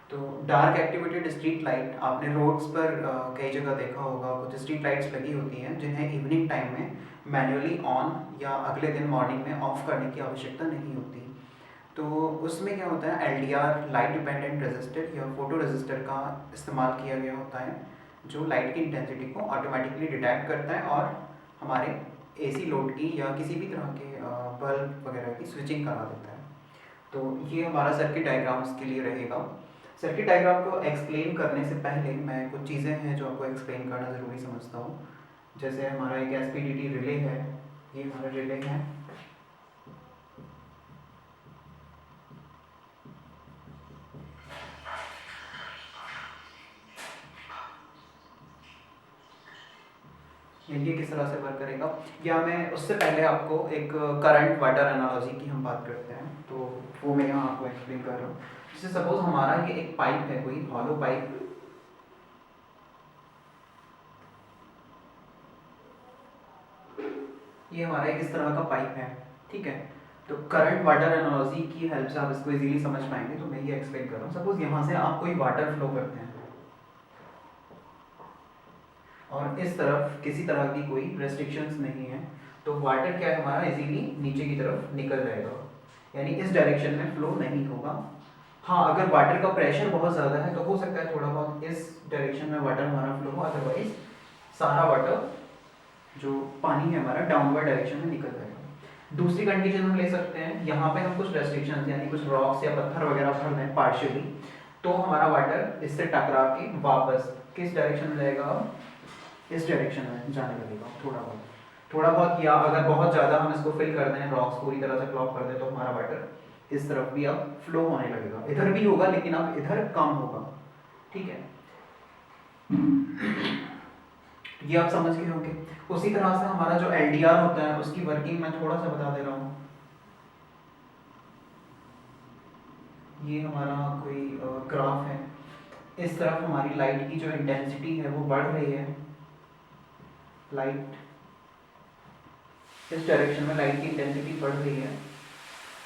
तो डार्क एक्टिवेटेड स्ट्रीट लाइट आपने रोड्स पर कई जगह देखा होगा। कुछ स्ट्रीट लाइट्स लगी होती हैं जिन्हें इवनिंग टाइम में मैन्युअली ऑन या अगले दिन मॉर्निंग में ऑफ करने की आवश्यकता नहीं होती। तो उसमें क्या होता है, एलडीआर लाइट डिपेंडेंट रेजिस्टर या फोटो रेजिस्टर का इस्तेमाल किया गया होता है जो लाइट की इंटेंसिटी को ऑटोमेटिकली डिटेक्ट करता है और हमारे एसी लोड की या किसी भी तरह के बल्ब वगैरह की स्विचिंग करा देता है। तो ये हमारा सर्किट डायग्राम इसके लिए रहेगा। सर्किट डायग्राम को एक्सप्लेन करने से पहले मैं कुछ चीज़ें हैं जो आपको एक्सप्लेन करना ज़रूरी समझता हूँ। जैसे हमारा एक एसपीडीटी रिले है, ये हमारा रिले है। ये किस तरह से वर्क करेगा, या मैं उससे पहले आपको एक करंट वाटर एनालॉजी की हम बात करते हैं, तो वो मैं यहाँ आपको एक्सप्लेन कर रहा हूँ। जैसे सपोज हमारा ये एक पाइप है, कोई हॉलो पाइप, ये हमारा एक इस तरह का पाइप है, ठीक है। तो करंट वाटर एनालॉजी की हेल्प से आप इसको इजीली समझ पाएंगे, तो मैं ये एक्सप्लेन कर रहा हूँ। सपोज यहाँ से आप कोई वाटर फ्लो करते हैं और इस तरफ किसी तरह की कोई रेस्ट्रिक्शंस नहीं है, तो वाटर क्या है हमारा इजीली नीचे की तरफ निकल जाएगा, यानी इस डायरेक्शन में फ्लो नहीं होगा। हाँ, अगर वाटर का प्रेशर बहुत ज़्यादा है तो हो सकता है थोड़ा बहुत इस डायरेक्शन में वाटर हमारा फ्लो हो, अदरवाइज सारा वाटर जो पानी है हमारा डाउनवर्ड डायरेक्शन में निकल जाएगा। दूसरी कंडीशन हम ले सकते हैं, यहाँ पे हम कुछ रेस्ट्रिक्शंस यानी कुछ रॉक्स या पत्थर वगैरह भर दें पार्शियली, तो हमारा वाटर इससे टकरा के वापस किस डायरेक्शन में जाएगा, इस डायरेक्शन में जाने लगेगा थोड़ा बहुत, या अगर बहुत ज़्यादा हम इसको फिल कर दें, रॉक्स पूरी तरह से क्लॉग कर दें, तो हमारा वाटर इस तरफ भी अब फ्लो होने लगेगा। इधर भी होगा लेकिन अब इधर कम होगा, ठीक है। ये आप समझ गए होंगे। उसी तरह से हमारा जो एलडीआर होता है उसकी वर्किंग मैं थोड़ा सा बता दे रहा हूँ। ये हमारा कोई ग्राफ है, इस तरफ हमारी लाइट की जो इंटेंसिटी है वो बढ़ रही है, लाइट इस डायरेक्शन में लाइट की इंटेंसिटी बढ़ रही है,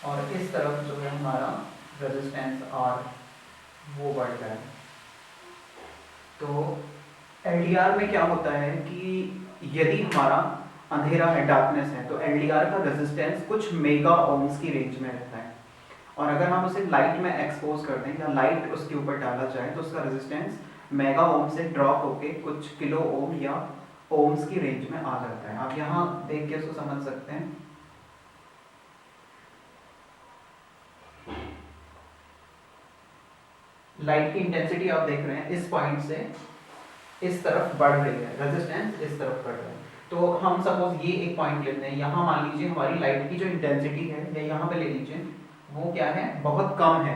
और इस तरफ जो है हमारा रेजिस्टेंस आर वो बढ़ रहा है। तो एलडीआर में क्या होता है कि यदि हमारा अंधेरा है, डार्कनेस है, तो एलडीआर का रेजिस्टेंस कुछ मेगा ओम्स की रेंज में रहता है, और अगर हम उसे लाइट में एक्सपोज कर दें या लाइट उसके ऊपर डाला जाए तो उसका रेजिस्टेंस मेगा ओम से ड्रॉप होके कुछ किलो ओम या ओम्स की रेंज में आ जाता है। आप यहाँ देख के उसको समझ सकते हैं। लाइट की इंटेंसिटी आप देख रहे हैं इस पॉइंट से इस तरफ बढ़ रही है, रेजिस्टेंस इस तरफ बढ़ रहा है। तो हम सपोज ये एक पॉइंट लेते हैं, यहाँ मान लीजिए हमारी लाइट की जो इंटेंसिटी है, या यहाँ पे ले लीजिए, वो क्या है, बहुत कम है।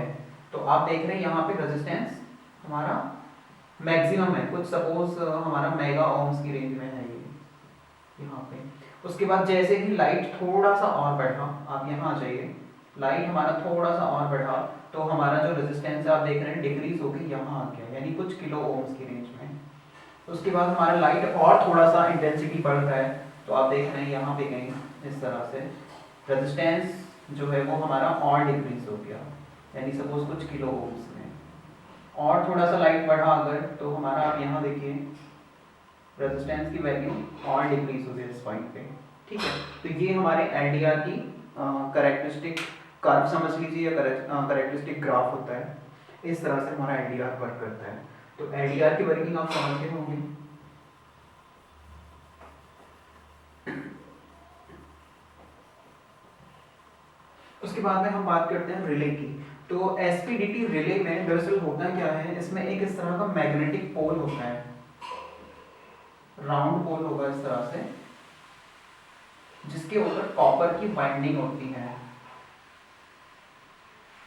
तो आप देख रहे हैं यहाँ पे रेजिस्टेंस हमारा मैक्सिमम है, कुछ सपोज हमारा मेगा ओम्स की रेंज में है ये यहाँ पे। उसके बाद जैसे ही लाइट थोड़ा सा और बढ़ा, आप यहाँ आ जाइए, लाइट हमारा थोड़ा सा और बढ़ा, तो हमारा जो रेजिस्टेंस आप देख रहे हैं डिक्रीज हो गई, यहाँ आ गया, यानी कुछ किलो ओम्स की रेंज में। उसके बाद हमारा लाइट और थोड़ा सा इंटेंसिटी बढ़ रहा है, तो आप देख रहे हैं यहाँ पे कहीं इस तरह से रेजिस्टेंस जो है वो हमारा और डिक्रीज हो गया, यानी सपोज कुछ किलो ओम्स में। और थोड़ा सा लाइट बढ़ा अगर, तो हमारा आप यहाँ देखिए रेजिस्टेंस की वैल्यू और डिक्रीज हो गई इस पॉइंट पे, ठीक है। तो ये हमारे एलडीआर की कैरेक्टरिस्टिक कर्व समझ लीजिए, या कैरेक्टरिस्टिक ग्राफ होता है। इस तरह से हमारा एलडीआर वर्क करता है। तो एलडीआर की वर्किंग आप समझते होंगे। उसके बाद में हम बात करते हैं रिले की। तो एसपीडीटी रिले में दरअसल होता क्या है, इसमें एक इस तरह का मैग्नेटिक पोल होता है, राउंड पोल होगा इस तरह से, जिसके ऊपर कॉपर की बाइंडिंग होती है।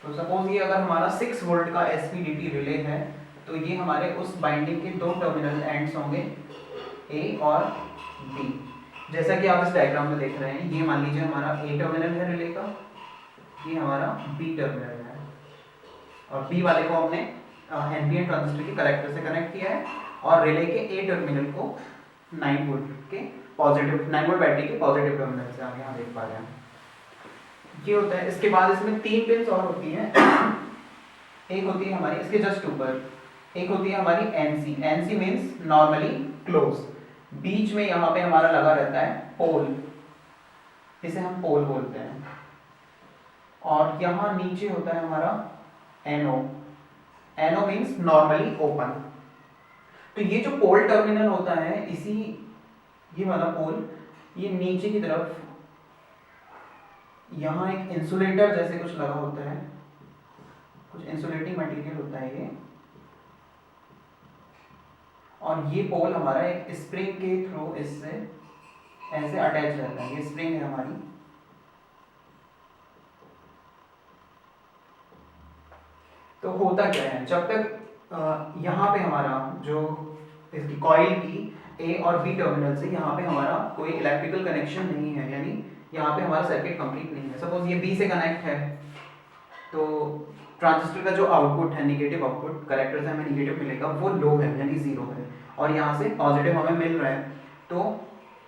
तो सपोज ये अगर हमारा 6 वोल्ट का एसपीडीटी रिले है, तो ये हमारे उस बाइंडिंग के दो टर्मिनल एंड्स होंगे, ए और बी। जैसा कि आप इस डायग्राम में देख रहे हैं, ये मान लीजिए हमारा ए टर्मिनल है रिले का, ये हमारा बी टर्मिनल है, और बी वाले को हमने एनपीएन ट्रांजिस्टर के कलेक्टर से कनेक्ट किया है, और रिले के ए टर्मिनल को 9 वोल्ट के पॉजिटिव, 9 वोल्ट बैटरी के पॉजिटिव टर्मिनल से आप यहाँ देख पा रहे हैं। ये होता है। इसके बाद इसमें 3 पिन्स और होती हैं। एक होती है हमारी इसके जस्ट ऊपर, एक होती है हमारी NC. NC means normally close. बीच में यहाँ पे हमारा लगा रहता है पोल, इसे हम पोल बोलते हैं। और यहाँ नीचे होता है हमारा NO. NO means normally open. तो ये जो पोल टर्मिनल होता है, इसी ये वाला पोल, ये नीचे की तरफ यहाँ एक इंसुलेटर जैसे कुछ लगा होता है, कुछ इंसुलेटिंग मटेरियल होता है ये, और ये पोल हमारा एक स्प्रिंग के थ्रू इससे ऐसे अटैच रहता है। ये स्प्रिंग है हमारी, तो होता क्या है, जब तक यहाँ पे हमारा जो इसकी कॉइल की ए और बी टर्मिनल से यहाँ पे हमारा कोई इलेक्ट्रिकल कनेक्शन नहीं है, यानी यहाँ पे हमारा सर्किट कंप्लीट नहीं है। सपोज ये बी से कनेक्ट है, तो ट्रांजिस्टर का जो आउटपुट है, निगेटिव आउटपुट, करेक्टर से हमें निगेटिव मिलेगा, वो लो है यानी जीरो है, और यहाँ से पॉजिटिव हमें मिल रहा है। तो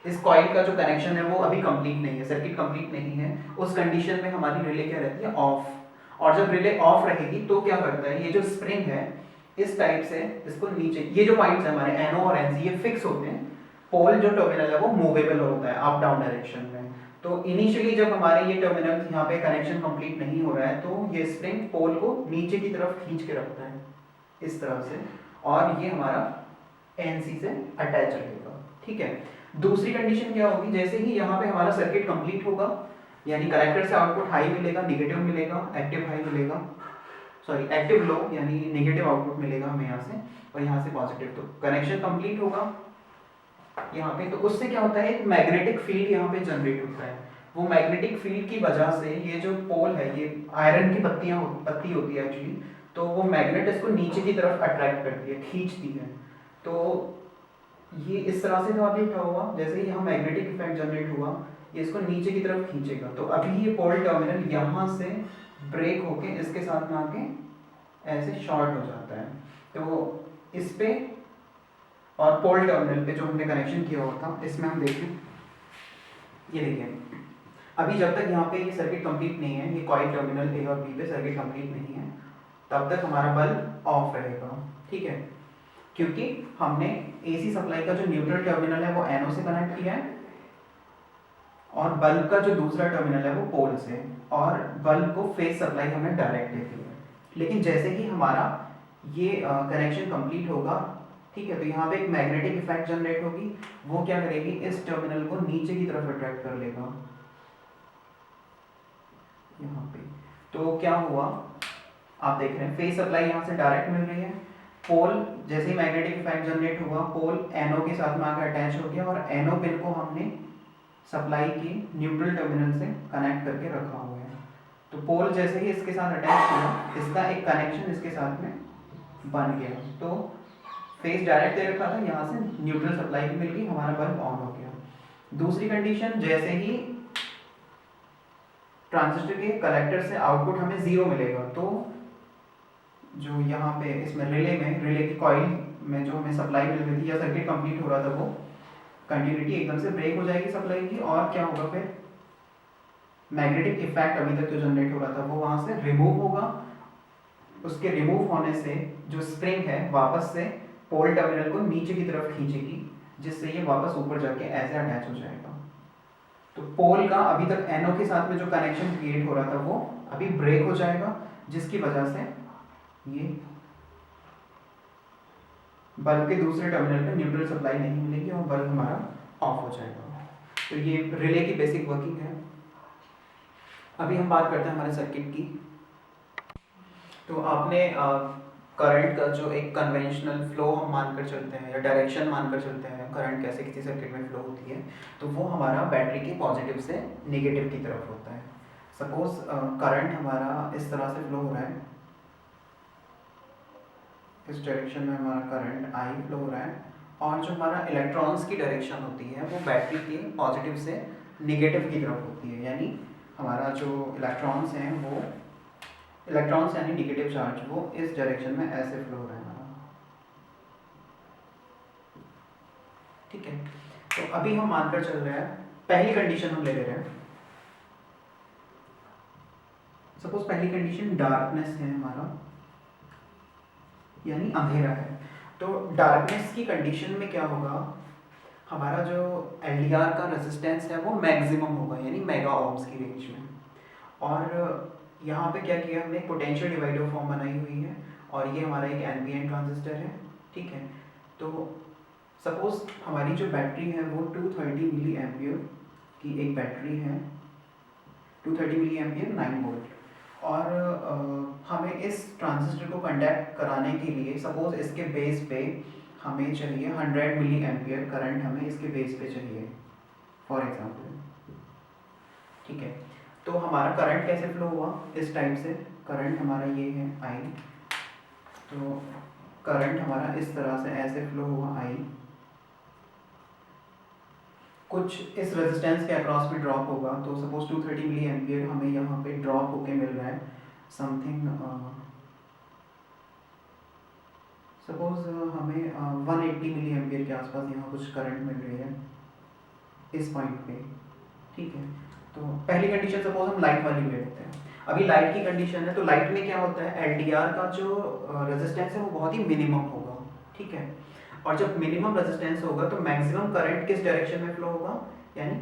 इस कॉइल का जो कनेक्शन है वो अभी कंप्लीट नहीं है, सर्किट कंप्लीट नहीं है। उस कंडीशन में हमारी रिले क्या रहती है, ऑफ। और जब रिले ऑफ रहेगी तो क्या करता है, ये जो स्प्रिंग है इस टाइप से इसको नीचे, ये जो पॉइंट्स है हमारे एनओ और एनसी, ये फिक्स होते हैं। पोल जो टर्मिनल है वो मूवेबल होता है अप डाउन डायरेक्शन में। तो इनिशियली जब हमारे ये टर्मिनल यहाँ पे कनेक्शन कंप्लीट नहीं हो रहा है, तो ये स्प्रिंग पोल को नीचे की तरफ खींच के रखता है इस तरह से, और ये हमारा एनसी से अटैच रहेगा। ठीक है, दूसरी कंडीशन क्या होगी, जैसे ही यहाँ पे हमारा सर्किट कंप्लीट होगा, यानी कलेक्टर से आउटपुट हाई मिलेगा, निगेटिव मिलेगा, एक्टिव हाई मिलेगा, सॉरी एक्टिव लो, यानी नेगेटिव आउटपुट मिलेगा हमें यहाँ से, और यहाँ से पॉजिटिव। तो कनेक्शन कंप्लीट होगा यहाँ पे, तो उससे क्या होता है, एक मैग्नेटिक फील्ड यहाँ पे जनरेट होता है। वो मैग्नेटिक फील्ड की वजह से ये जो पोल है, ये आयरन की पत्ती होती है एक्चुअली, तो वो मैग्नेट इसको नीचे की तरफ अट्रैक्ट करती है, खींचती है। तो ये इस तरह से तो अभी क्या हुआ, जैसे ही यहाँ मैग्नेटिक इफेक्ट जनरेट हुआ, ये इसको नीचे की तरफ खींचेगा। तो अभी ये पोल टर्मिनल यहाँ से ब्रेक होके इसके साथ में आके ऐसे शॉर्ट हो जाता है। तो इस पे और पोल टर्मिनल पे जो हमने कनेक्शन किया हुआ था, इसमें हम देखें, ये देखिए अभी जब तक यहाँ पे ये सर्किट कंप्लीट नहीं है, ये कॉइल टर्मिनल ए और बी पे सर्किट कंप्लीट नहीं है, तब तक हमारा बल्ब ऑफ रहेगा। ठीक है, क्योंकि हमने एसी सप्लाई का जो न्यूट्रल टर्मिनल है वो एनओ से कनेक्ट किया है, और बल्ब का जो दूसरा टर्मिनल है वो पोल से, और बल्ब को फेज सप्लाई हमने डायरेक्ट दे दी है। लेकिन जैसे ही हमारा ये कनेक्शन कंप्लीट होगा, ठीक है, तो यहाँ पे एक मैग्नेटिक इफेक्ट जनरेट होगी, वो क्या करेगी, इस टर्मिनल को नीचे की तरफ अट्रैक्ट कर लेगा यहाँ पे। तो क्या हुआ, आप देख रहे हैं फेज सप्लाई यहाँ से डायरेक्ट मिल रही है, पोल जैसे ही मैग्नेटिक इफेक्ट जनरेट हुआ, पोल एनओ के साथ में आकर अटैच हो गया, और एनओ पिन को हमने सप्लाई की न्यूट्रल टर्मिनल से कनेक्ट करके रखा हुआ है। तो पोल जैसे ही इसके साथ अटैच हुआ, इसका एक कनेक्शन इसके साथ में बन गया, तो फेज डायरेक्ट दे रखा था, यहाँ से न्यूट्रल सप्लाई भी मिल गई, हमारा बल्ब ऑन हो गया। दूसरी कंडीशन, जैसे ही ट्रांजिस्टर के कलेक्टर से आउटपुट हमें जीरो मिलेगा, तो जो यहाँ पे इसमें रिले की कॉइल में जो हमें सप्लाई मिल रही थी या सर्किट कंप्लीट हो रहा था, वो कंटिन्यूटी एकदम से ब्रेक हो जाएगी सप्लाई की, और क्या होगा, फिर मैग्नेटिक इफेक्ट अभी तक जो जनरेट हो रहा था वो वहाँ से रिमूव होगा। उसके रिमूव होने से जो स्प्रिंग है वापस से पोल टर्मिनल को नीचे की तरफ खींचेगी, जिससे ये वापस ऊपर जाके ऐसे अटैच हो जाएगा। तो पोल का अभी तक एनओ के साथ में जो कनेक्शन क्रिएट हो रहा था वो अभी ब्रेक हो जाएगा, जिसकी वजह से ये बल्ब के दूसरे टर्मिनल पे न्यूट्रल सप्लाई नहीं मिलेगी और बल्ब हमारा ऑफ हो जाएगा। तो ये रिले की बेसिक वर्किंग है। अभी हम बात करते हैं हमारे सर्किट की। तो आपने करंट का जो एक कन्वेंशनल फ्लो हम मानकर चलते हैं या डायरेक्शन मानकर चलते हैं, करंट कैसे किसी सर्किट में फ्लो होती है, तो वो हमारा बैटरी के पॉजिटिव से नेगेटिव की तरफ होता है। सपोज करंट हमारा इस तरह से फ्लो हो रहा है, इस डायरेक्शन में हमारा करंट आई फ्लो हो रहा है, और जो हमारा इलेक्ट्रॉन्स की डायरेक्शन होती है वो बैटरी के पॉजिटिव से नेगेटिव की तरफ होती है, यानी हमारा जो इलेक्ट्रॉन्स हैं वो इलेक्ट्रॉन्स यानी नेगेटिव चार्ज वो इस डायरेक्शन में ऐसे फ्लो हो रहा है हमारा। ठीक है, तो अभी हम मानकर चल रहे हैं, पहली कंडीशन हम ले ले रहे हैं। सपोज पहली कंडीशन डार्कनेस है हमारा, यानी अंधेरा है। तो डार्कनेस की कंडीशन में क्या होगा, हमारा जो एलडीआर का रेजिस्टेंस है वो मैक्सिमम होगा, यानी मेगा ओम्स की रेंज में। और यहाँ पे क्या किया हमने, पोटेंशियल डिवाइडर फॉर्म बनाई हुई है, और ये हमारा एक एनपीएन ट्रांजिस्टर है। ठीक है, तो सपोज हमारी जो बैटरी है वो 230 मिली एम्पियर की एक बैटरी है, 230 मिली एम्पियर 9 वोल्ट, और हमें इस ट्रांजिस्टर को कंडक्ट कराने के लिए सपोज इसके बेस पे हमें चाहिए 100 मिली एम्पियर करंट, हमें इसके बेस पे चाहिए फॉर एग्जांपल। ठीक है, तो हमारा करंट कैसे फ्लो हुआ इस टाइप से, करंट हमारा ये है आई, तो करंट हमारा इस तरह से ऐसे फ्लो हुआ आई, कुछ इस रेजिस्टेंस के अक्रॉस में ड्रॉप होगा, तो सपोज 230 मिली एम्पियर हमें यहाँ पे ड्रॉप होके मिल रहा है समथिंग, सपोज हमें 180 मिली एम्पियर के आसपास यहाँ कुछ करंट मिल रही है इस पॉइंट पे। ठीक है, तो पहली कंडीशन सपोज हम लाइट वाली ले लेते हैं। अभी लाइट की कंडीशन है, तो लाइट में क्या होता है, एलडीआर का जो रेजिस्टेंस है वो बहुत ही मिनिमम होगा। ठीक है, और जब मिनिमम रेजिस्टेंस होगा तो मैक्सिमम करंट किस डायरेक्शन में फ्लो होगा, यानी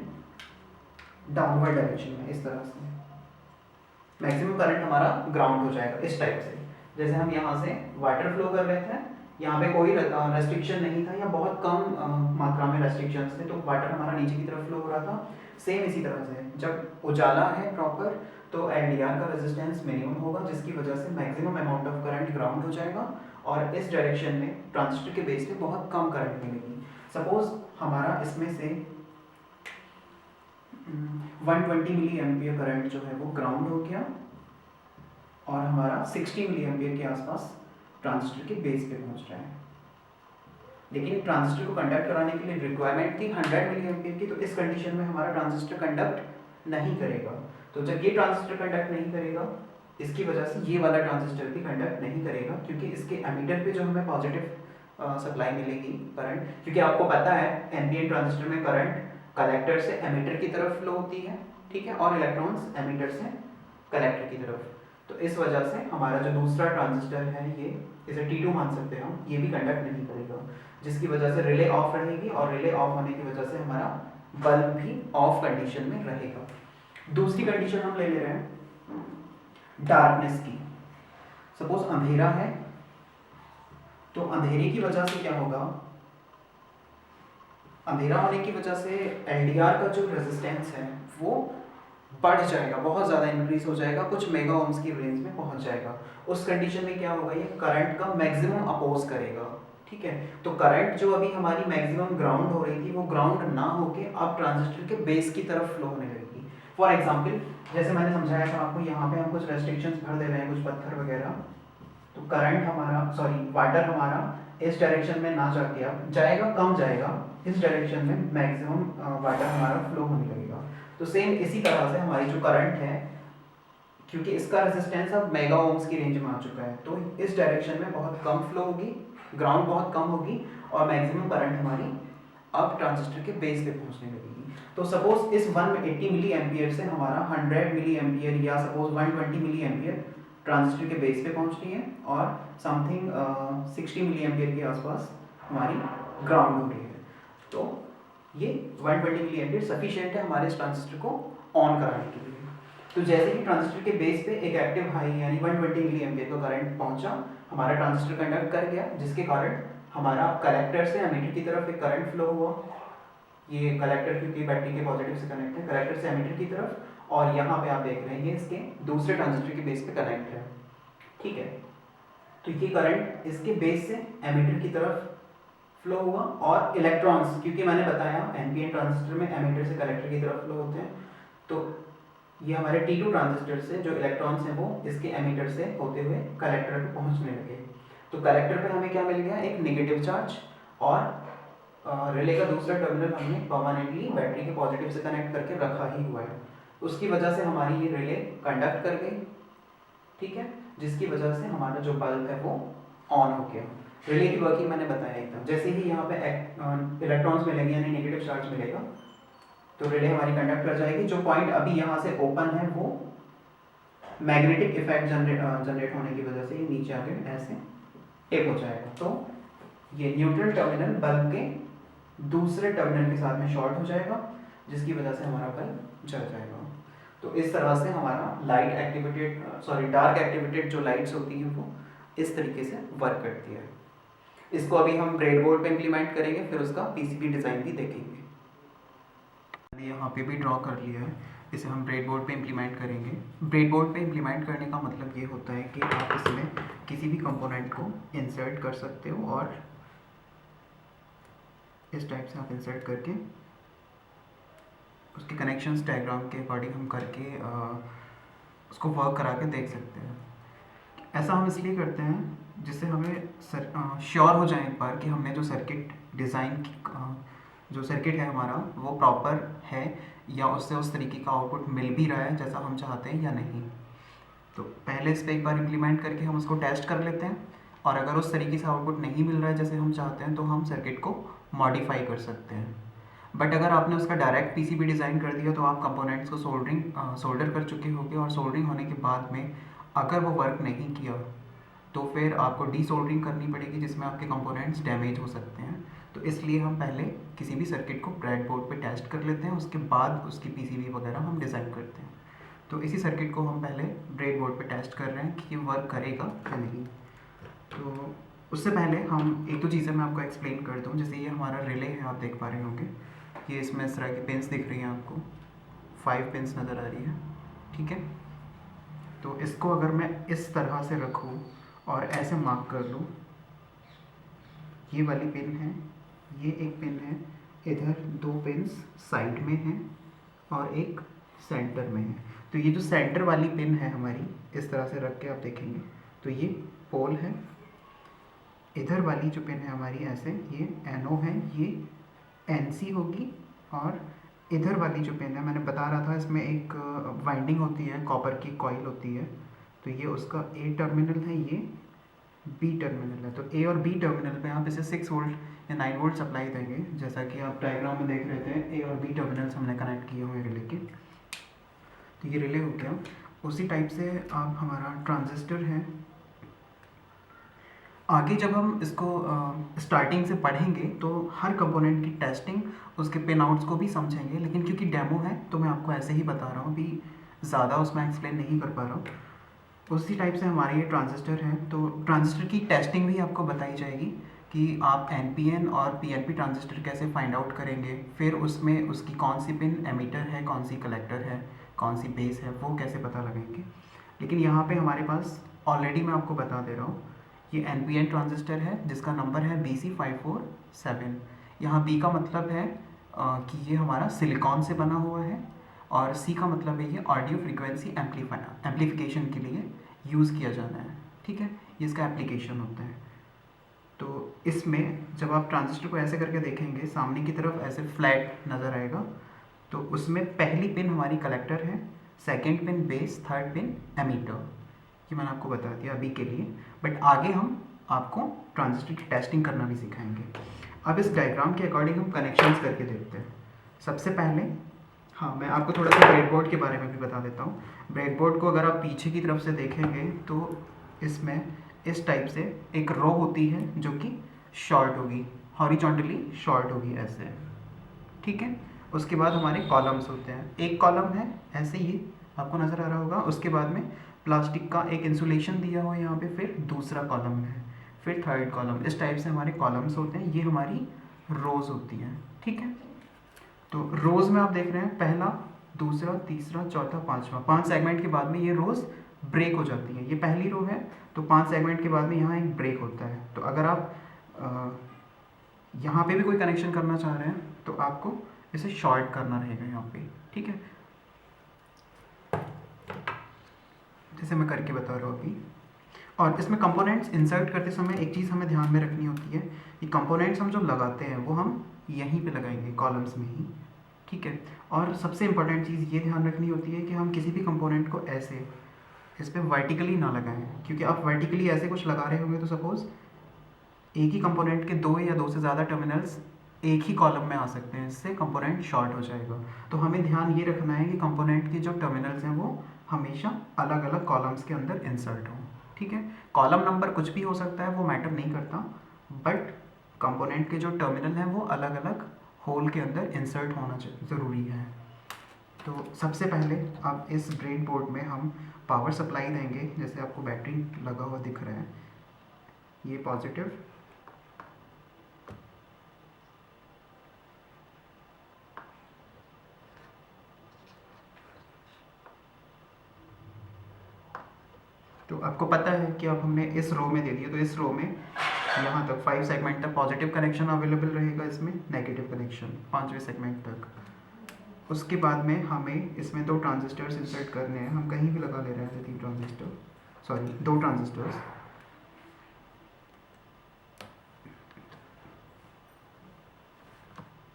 डाउनवर्ड डायरेक्शन में, इस तरह से मैक्सिमम करंट हमारा ग्राउंड हो जाएगा इस टाइप से। जैसे हम यहाँ से वाटर फ्लो कर रहे थे, यहाँ पे कोई रेस्ट्रिक्शन नहीं था या बहुत कम मात्रा में रेस्ट्रिक्शंस थे, तो वाटर हमारा नीचे की तरफ फ्लो हो रहा था। सेम इसी तरह से जब उजाला है प्रॉपर तो एलडीआर का रेजिस्टेंस मिनिमम होगा, जिसकी वजह से maximum amount of current ground हो जाएगा और इस डायरेक्शन में ट्रांजिस्टर के बेस पे बहुत कम करंट मिलेगी। सपोज हमारा इसमें से 120 मिली एम्पियर करंट जो है वो ग्राउंड हो गया और हमारा 60 मिली एम्पियर के आसपास ट्रांजिस्टर के बेस पे पहुंच रहा है। लेकिन ट्रांजिस्टर को कंडक्ट कराने के लिए रिक्वायरमेंट थी 100 मिली एम्पियर की, तो इस कंडीशन में हमारा ट्रांजिस्टर कंडक्ट नहीं करेगा। तो जब ये ट्रांजिस्टर कंडक्ट नहीं करेगा, इसकी वजह से ये वाला ट्रांजिस्टर भी कंडक्ट नहीं करेगा, क्योंकि इसके एमीटर पे जो हमें पॉजिटिव सप्लाई मिलेगी करंट, क्योंकि आपको पता है एनपीएन ट्रांजिस्टर में करंट कलेक्टर से एमीटर की तरफ फ्लो होती है। ठीक है, और इलेक्ट्रॉन्स एमीटर से कलेक्टर की तरफ। तो इस वजह से हमारा जो दूसरा ट्रांजिस्टर है, ये इसे T2 मान सकते हैं हम, ये भी कंडक्ट नहीं करेगा, जिसकी वजह से रिले ऑफ रहेगी और रिले ऑफ होने की वजह से हमारा बल्ब भी ऑफ कंडीशन में रहेगा। दूसरी कंडीशन हम ले रहे हैं डार्कनेस की। सपोज अंधेरा है, तो अंधेरे की वजह से क्या होगा, अंधेरा होने की वजह से एलडीआर का जो रेजिस्टेंस है वो बढ़ जाएगा, बहुत ज़्यादा इंक्रीज हो जाएगा, कुछ मेगा ओम्स की रेंज में पहुंच जाएगा। उस कंडीशन में क्या होगा, ये करंट का मैक्सिमम अपोज करेगा। ठीक है, तो करंट जो अभी हमारी मैक्सिमम ग्राउंड हो रही थी वो ग्राउंड ना होके अब ट्रांजिस्टर के बेस की तरफ फ्लो होने लगेगी। फॉर एग्जाम्पल जैसे मैंने समझाया था आपको, यहाँ पे हम कुछ रेस्ट्रिक्शंस भर दे रहे हैं, कुछ पत्थर वगैरह, तो करंट हमारा वाटर हमारा इस डायरेक्शन में ना जाके अब जाएगा, कम जाएगा, इस डायरेक्शन में मैक्सिमम वाटर हमारा फ्लो होने लगेगा। तो सेम इसी तरह से हमारी जो करंट है, क्योंकि इसका रेजिस्टेंस अब मेगा ओम्स की रेंज में आ चुका है, तो इस डायरेक्शन में बहुत कम फ्लो होगी, ग्राउंड बहुत कम होगी और मैक्सिमम करंट हमारी अब ट्रांजिस्टर के बेस पे पहुंचने लगेगी। तो सपोज इस 180 मिली एम्पियर से हमारा 100 मिली एम्पियर या सपोज 120 मिली एम्पियर ट्रांजिस्टर के बेस पे पहुंच रही है और समथिंग 60 मिली एम्पियर के आसपास हमारी ग्राउंड हो रही है। तो ये 120 मिली एम्पियर सफिशिएंट है हमारे इस ट्रांजिस्टर को ऑन कराने के लिए। तो जैसे ही ट्रांजिस्टर के बेस पे एक एक्टिव हाई यानी 120 मिली एम्पियर का करंट पहुंचा, हमारा ट्रांजिस्टर कंडक्ट कर गया, जिसके कारण हमारा कलेक्टर से एमीटर की तरफ एक करंट फ्लो हुआ। ये कलेक्टर क्योंकि बैटरी के पॉजिटिव से कनेक्ट है, कलेक्टर से एमीटर की तरफ, और यहाँ पे आप देख रहे हैं ये इसके दूसरे ट्रांजिस्टर के बेस पे कनेक्ट है। ठीक है, तो ये करंट इसके बेस से एमीटर की तरफ फ्लो हुआ और इलेक्ट्रॉन्स, क्योंकि मैंने बताया एनपीएन ट्रांजिस्टर में एमीटर से कलेक्टर की तरफ फ्लो होते हैं, तो ये हमारे T2 ट्रांजिस्टर से जो इलेक्ट्रॉन्स हैं वो इसके एमीटर से होते हुए कलेक्टर पे पहुंचने लगे। तो कलेक्टर पे हमें क्या मिल गया, एक नेगेटिव चार्ज, और रिले का दूसरा टर्मिनल हमने परमानेंटली बैटरी के पॉजिटिव से कनेक्ट करके रखा ही हुआ है। उसकी वजह से हमारी ये रिले कंडक्ट कर गई। ठीक है, जिसकी वजह से हमारा जो बल्ब है वो ऑन हो गया। रिले की वर्किंग मैंने बताया एकदम, जैसे ही यहाँ पे इलेक्ट्रॉन्स मिलेंगे यानी नेगेटिव चार्ज मिलेगा तो रिले हमारी कंडक्ट कर जाएगी। जो पॉइंट अभी यहाँ से ओपन है वो मैग्नेटिक इफेक्ट जनरेट होने की वजह से ये नीचे आके ऐसे टिप हो जाएगा। तो ये न्यूट्रल टर्मिनल बल्ब के दूसरे टर्मिनल के साथ में शॉर्ट हो जाएगा, जिसकी वजह से हमारा बल्ब जल जाएगा। तो इस तरह से हमारा डार्क एक्टिवेटेड जो लाइट्स होती हैं वो इस तरीके से वर्क करती है। इसको अभी हम ब्रेडबोर्ड पे इम्प्लीमेंट करेंगे, फिर उसका पीसीबी डिज़ाइन भी देखेंगे। मैंने यहाँ पे भी ड्रॉ कर लिया है। इसे हम ब्रेडबोर्ड पे इम्प्लीमेंट करेंगे। ब्रेडबोर्ड पे इम्प्लीमेंट करने का मतलब ये होता है कि आप इसमें किसी भी कंपोनेंट को इंसर्ट कर सकते हो और इस टाइप से आप इंसर्ट करके उसके कनेक्शंस डायग्राम के अकॉर्डिंग हम करके उसको वर्क करा के देख सकते हैं। ऐसा हम इसलिए करते हैं जिससे हमें श्योर हो जाए एक बार कि हमने जो सर्किट डिज़ाइन जो सर्किट है हमारा वो प्रॉपर है या उससे उस तरीके का आउटपुट मिल भी रहा है जैसा हम चाहते हैं या नहीं। तो पहले इस पर एक बार इम्प्लीमेंट करके हम उसको टेस्ट कर लेते हैं और अगर उस तरीके से आउटपुट नहीं मिल रहा है जैसे हम चाहते हैं तो हम सर्किट को मॉडिफाई कर सकते हैं। बट अगर आपने उसका डायरेक्ट पीसीबी डिज़ाइन कर दिया तो आप कंपोनेंट्स को सोल्डर कर चुके होंगे और सोल्डरिंग होने के बाद में अगर वो वर्क नहीं किया तो फिर आपको डीसोल्डरिंग करनी पड़ेगी जिसमें आपके कंपोनेंट्स डैमेज हो सकते हैं। तो इसलिए हम पहले किसी भी सर्किट को ब्रेडबोर्ड पे टेस्ट कर लेते हैं, उसके बाद उसकी पीसीबी वगैरह हम डिज़ाइन करते हैं। तो इसी सर्किट को हम पहले ब्रेडबोर्ड पे टेस्ट कर रहे हैं कि ये वर्क करेगा या नहीं। तो उससे पहले हम एक दो चीज़ें मैं आपको एक्सप्लेन कर दूँ। जैसे ये हमारा रिले है, आप देख पा रहे होंगे, ये इसमें इस तरह की पिन्स दिख रही हैं आपको, 5 पिन्स नज़र आ रही है, ठीक है। तो इसको अगर मैं इस तरह से रखूँ और ऐसे मार्क कर लूँ, ये वाली पिन है, ये एक पिन है, इधर 2 पिन्स साइड में हैं और एक सेंटर में है। तो ये जो सेंटर वाली पिन है हमारी, इस तरह से रख के आप देखेंगे तो ये पोल है। इधर वाली जो पिन है हमारी ऐसे, ये एनओ है, ये एनसी होगी। और इधर वाली जो पिन है, मैंने बता रहा था इसमें एक वाइंडिंग होती है, कॉपर की कॉइल होती है, तो ये उसका ए टर्मिनल है, ये बी टर्मिनल है। तो ए और बी टर्मिनल पे आप इसे 6 वोल्ट या 9 वोल्ट सप्लाई देंगे, जैसा कि आप डायग्राम में देख रहे थे। ए और बी टर्मिनल्स हमने कनेक्ट किए हुए रिले के। तो ये रिले हो गया। उसी टाइप से आप हमारा ट्रांजिस्टर है। आगे जब हम इसको स्टार्टिंग से पढ़ेंगे तो हर कंपोनेंट की टेस्टिंग, उसके पिन आउट्स को भी समझेंगे, लेकिन क्योंकि डेमो है तो मैं आपको ऐसे ही बता रहा हूँ, अभी ज़्यादा उसमें एक्सप्लेन नहीं कर पा रहा हूँ। उसी टाइप से हमारे ये ट्रांजिस्टर है, तो ट्रांजिस्टर की टेस्टिंग भी आपको बताई जाएगी कि आप एनपीएन और पीएनपी ट्रांजिस्टर कैसे फाइंड आउट करेंगे, फिर उसमें उसकी कौन सी पिन एमीटर है, कौन सी कलेक्टर है, कौन सी बेस है, वो कैसे पता लगेंगे। लेकिन यहाँ पे हमारे पास ऑलरेडी मैं आपको बता दे रहा हूँ, ये एनपीएन ट्रांजिस्टर है जिसका नंबर है BC547। यहाँ बी का मतलब है कि ये हमारा सिलिकॉन से बना हुआ है, और सी का मतलब है ये ऑडियो फ्रीक्वेंसी एम्पलीफिकेशन के लिए यूज़ किया जाना है, ठीक है, ये इसका एप्लीकेशन होता है। तो इसमें जब आप ट्रांजिस्टर को ऐसे करके देखेंगे, सामने की तरफ ऐसे फ्लैट नज़र आएगा, तो उसमें पहली पिन हमारी कलेक्टर है, second pin base, third pin emitter. ये मैंने आपको बता दिया अभी के लिए, बट आगे हम आपको ट्रांजिस्टर की टेस्टिंग करना भी सिखाएंगे। अब इस डायग्राम के अकॉर्डिंग हम कनेक्शंस करके देखते हैं। सबसे पहले हाँ, मैं आपको थोड़ा सा ब्रेडबोर्ड के बारे में भी बता देता हूँ। ब्रेडबोर्ड को अगर आप पीछे की तरफ से देखेंगे तो इसमें इस टाइप से एक रो होती है जो कि शॉर्ट होगी, हॉरिजॉन्टली शॉर्ट होगी ऐसे, ठीक है। उसके बाद हमारे कॉलम्स होते हैं, एक कॉलम है ऐसे, ये आपको नज़र आ रहा होगा। उसके बाद में प्लास्टिक का एक इंसुलेशन दिया हुआ है यहाँ पे, फिर दूसरा कॉलम है, फिर थर्ड कॉलम। इस टाइप से हमारे कॉलम्स होते हैं, ये हमारी रोज़ होती हैं, ठीक है। तो रोज़ में आप देख रहे हैं पहला, दूसरा, तीसरा, चौथा, पाँचवा, 5 सेगमेंट के बाद में ये रोज़ ब्रेक हो जाती है। ये पहली रो है, तो 5 सेगमेंट के बाद में यहाँ एक ब्रेक होता है। तो अगर आप यहाँ पे भी कोई कनेक्शन करना चाह रहे हैं तो आपको इसे शॉर्ट करना रहेगा यहाँ पे, ठीक है, जैसे मैं करके बता रहा हूँ अभी। और इसमें कंपोनेंट्स इंसर्ट करते समय एक चीज़ हमें ध्यान में रखनी होती है कि कंपोनेंट्स हम जो लगाते हैं वो हम यहीं पे लगाएंगे, कॉलम्स में ही, ठीक है। और सबसे इम्पोर्टेंट चीज़ ये ध्यान रखनी होती है कि हम किसी भी कंपोनेंट को ऐसे इस पर वर्टिकली ना लगाएं, क्योंकि आप वर्टिकली ऐसे कुछ लगा रहे होंगे तो सपोज़ एक ही कंपोनेंट के 2 या 2 से ज़्यादा टर्मिनल्स एक ही कॉलम में आ सकते हैं, इससे कंपोनेंट शॉर्ट हो जाएगा। तो हमें ध्यान ये रखना है कि कंपोनेंट के जो टर्मिनल्स हैं वो हमेशा अलग अलग कॉलम्स के अंदर इंसर्ट हों, ठीक है। कॉलम नंबर कुछ भी हो सकता है, वो मैटर नहीं करता, बट कंपोनेंट के जो टर्मिनल हैं वो अलग अलग होल के अंदर इंसर्ट होना ज़रूरी है। तो सबसे पहले अब इस ब्रेड बोर्ड में हम पावर सप्लाई देंगे, जैसे आपको बैटरी लगा हुआ दिख रहा है, ये पॉजिटिव, तो आपको पता है कि अब हमने इस रो में दे दिया, तो इस रो में यहाँ तक 5 सेगमेंट तक पॉजिटिव कनेक्शन अवेलेबल रहेगा, इसमें नेगेटिव कनेक्शन 5वें सेगमेंट तक। उसके बाद में हमें इसमें 2 ट्रांजिस्टर्स इंसर्ट करने हैं, हम कहीं भी लगा ले रहे हैं 3 ट्रांजिस्टर, सॉरी 2 ट्रांजिस्टर्स।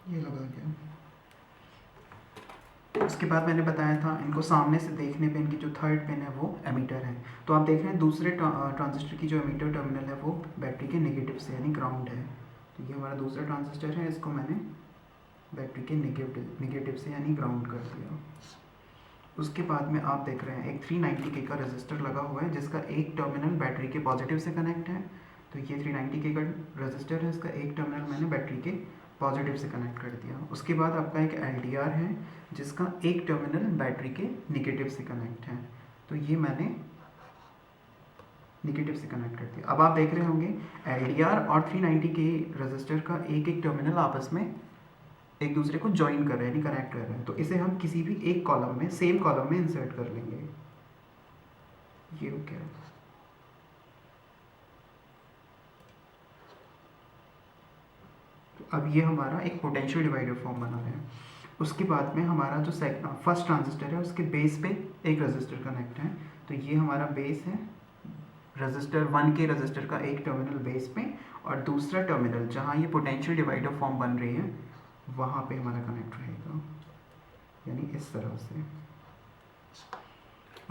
ये लगा गया। उसके बाद मैंने बताया था इनको सामने से देखने पे इनकी जो थर्ड पिन है वो एमीटर है। तो आप देख रहे हैं दूसरे ट्रांजिस्टर की जो एमीटर टर्मिनल है वो बैटरी के नेगेटिव से यानी ग्राउंड है। तो ये हमारा दूसरा ट्रांजिस्टर है, इसको मैंने बैटरी के नेगेटिव से यानी ग्राउंड कर दिया। उसके बाद में आप देख रहे हैं एक 390 के का रेजिस्टर लगा हुआ है जिसका एक टर्मिनल बैटरी के पॉजिटिव से कनेक्ट है। तो ये 390 के का रेजिस्टर है, इसका एक टर्मिनल मैंने बैटरी के पॉजिटिव से कनेक्ट कर दिया। उसके बाद आपका एक LDR है जिसका एक टर्मिनल बैटरी के निगेटिव से कनेक्ट है, तो ये मैंने निगेटिव से कनेक्ट कर दिया। अब आप देख रहे होंगे LDR और 390 के रेजिस्टर का एक एक टर्मिनल आपस में एक दूसरे को ज्वाइन कर रहे हैं यानी कनेक्ट कर रहे हैं। तो इसे हम किसी भी एक कॉलम में, सेम कॉलम में इंसर्ट कर लेंगे। ये हो गया। तो अब ये हमारा एक पोटेंशियल डिवाइडर फॉर्म बना रहे हैं। उसके बाद में हमारा जो फर्स्ट ट्रांजिस्टर है उसके बेस पे एक रेजिस्टर कनेक्ट है। तो ये हमारा बेस है, रेजिस्टर 1 के रेजिस्टर का एक टर्मिनल बेस पे और दूसरा टर्मिनल जहाँ ये पोटेंशियल डिवाइडर फॉर्म बन रही है वहाँ पे हमारा कनेक्ट रहेगा, यानी इस तरह से।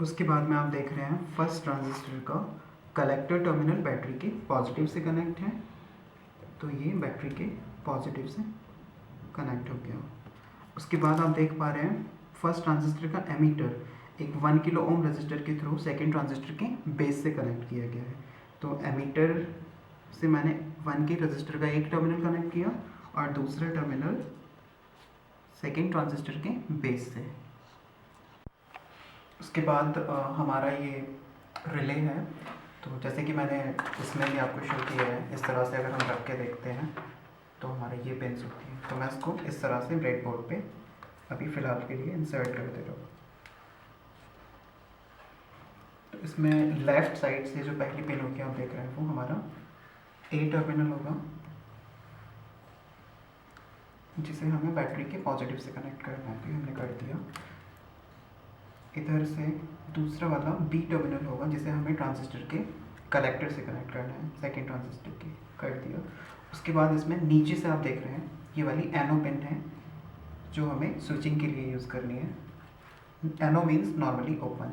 उसके बाद में आप देख रहे हैं फर्स्ट ट्रांजिस्टर का कलेक्टर टर्मिनल बैटरी के पॉजिटिव से कनेक्ट है, तो ये बैटरी के पॉजिटिव से कनेक्ट हो गया। उसके बाद आप देख पा रहे हैं फर्स्ट ट्रांजिस्टर का एमीटर एक 1 किलो ओम रेजिस्टर के थ्रू सेकेंड ट्रांजिस्टर के बेस से कनेक्ट किया गया है। तो एमीटर से मैंने 1 के रेजिस्टर का एक टर्मिनल कनेक्ट किया और दूसरा टर्मिनल सेकेंड ट्रांजिस्टर के बेस से। उसके बाद हमारा ये रिले है। तो जैसे कि मैंने इसमें भी आपको शो किया है, इस तरह से अगर हम रख के देखते हैं तो हमारे ये पिन्स होती हैं। तो मैं इसको इस तरह से ब्रेडबोर्ड पे अभी फ़िलहाल के लिए इंसर्ट कर दे रहा हूँ। तो इसमें लेफ़्ट साइड से जो पहली पिन होगी आप देख रहे हैं वो हमारा A टर्मिनल होगा जिसे हमें बैटरी के पॉजिटिव से कनेक्ट करना है, तो हमने कर दिया। इधर से दूसरा वाला B टर्मिनल होगा जिसे हमें ट्रांजिस्टर के कलेक्टर से कनेक्ट करना है, सेकेंड ट्रांजिस्टर के, कर दिया। उसके बाद इसमें नीचे से आप देख रहे हैं ये वाली एनो पिन है जो हमें स्विचिंग के लिए यूज़ करनी है। एनो मीन्स नॉर्मली ओपन।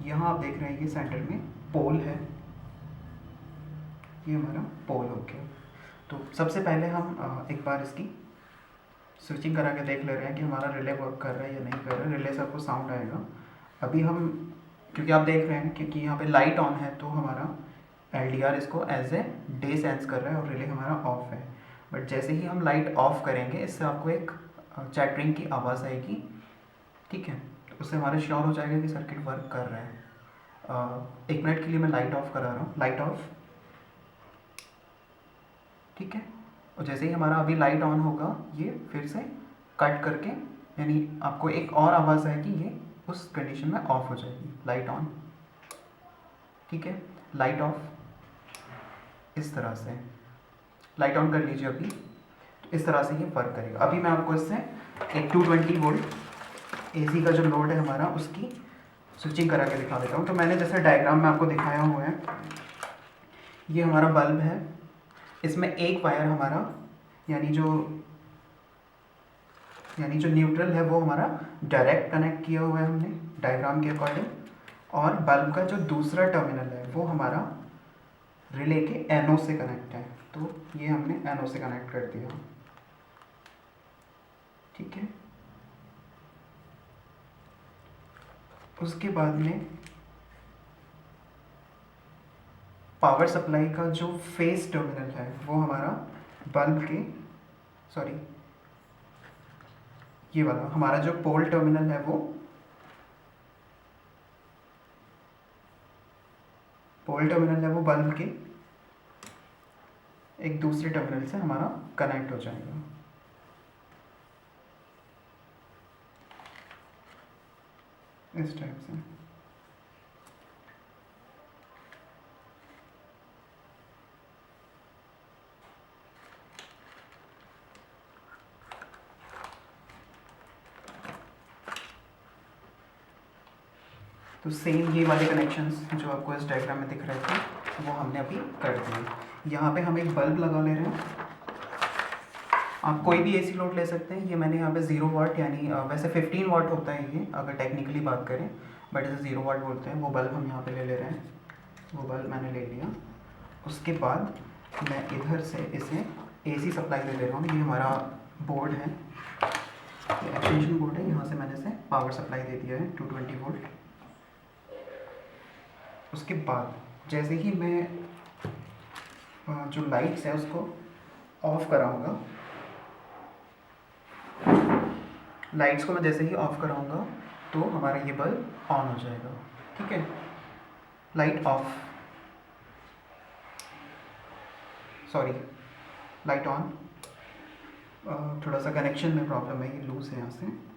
यहाँ आप देख रहे हैं ये सेंटर में पोल है, ये हमारा पोल हो गया। तो सबसे पहले हम एक बार इसकी स्विचिंग करा के देख ले रहे हैं कि हमारा रिले वर्क कर रहा है या नहीं कर रहा है। रिले से आपको साउंड आएगा। अभी हम, क्योंकि आप देख रहे हैं क्योंकि यहाँ पे लाइट ऑन है तो हमारा LDR इसको एज ए डे सेंस कर रहा है और रिले हमारा ऑफ है। बट जैसे ही हम लाइट ऑफ करेंगे इससे आपको एक चैटरिंग की आवाज़ आएगी, ठीक है। तो उससे हमारा श्योर हो जाएगा कि सर्किट वर्क कर रहा है। 1 मिनट के लिए मैं लाइट ऑफ करा रहा हूँ, लाइट ऑफ, ठीक है। और जैसे ही हमारा अभी लाइट ऑन होगा ये फिर से कट करके, यानी आपको एक और आवाज़ आएगी, ये उस कंडीशन में ऑफ हो जाएगी। लाइट ऑन, ठीक है, लाइट ऑफ, इस तरह से लाइट ऑन कर लीजिए अभी। तो इस तरह से ये वर्क करेगा। अभी मैं आपको इससे एक 220 वोल्ट AC का जो लोड है हमारा उसकी स्विचिंग करा के दिखा देता हूँ। तो मैंने जैसे डायग्राम में आपको दिखाया हुआ है, ये हमारा बल्ब है, इसमें एक वायर हमारा यानी जो न्यूट्रल है वो हमारा डायरेक्ट कनेक्ट किया हुआ है हमने डायग्राम के अकॉर्डिंग, और बल्ब का जो दूसरा टर्मिनल है वो हमारा रिले के एनो से कनेक्ट है। तो ये हमने एनो से कनेक्ट कर दिया, ठीक है। उसके बाद में पावर सप्लाई का जो फेस टर्मिनल है वो हमारा बल्ब के, सॉरी ये वाला हमारा जो पोल टर्मिनल है वो बल्ब के एक दूसरे टर्मिनल से हमारा कनेक्ट हो जाएगा। इस टाइप से। तो सेम ये वाले कनेक्शंस जो आपको इस डायग्राम में दिख रहे थे वो हमने अभी कर दिए। यहाँ पे हम एक बल्ब लगा ले रहे हैं। आप कोई भी एसी लोड ले सकते हैं। ये मैंने यहाँ पे 0 वाट यानी वैसे 15 वाट होता है ये अगर टेक्निकली बात करें, बट इसे 0 वाट बोलते हैं। वो बल्ब हम यहाँ पे ले रहे हैं। वो बल्ब मैंने ले लिया। उसके बाद मैं इधर से इसे एसी सप्लाई ले रहा हूँ। ये हमारा बोर्ड है, ये एक्सटेंशन बोर्ड है। यहाँ से मैंने इसे पावर सप्लाई दे दिया है 220 वोल्ट। उसके बाद जैसे ही मैं जो लाइट्स है उसको ऑफ कराऊंगा, लाइट्स को मैं जैसे ही ऑफ कराऊंगा तो हमारा ये बल्ब ऑन हो जाएगा। ठीक है, light of, sorry light on. थोड़ा सा कनेक्शन में प्रॉब्लम है, ये लूज है यहाँ से।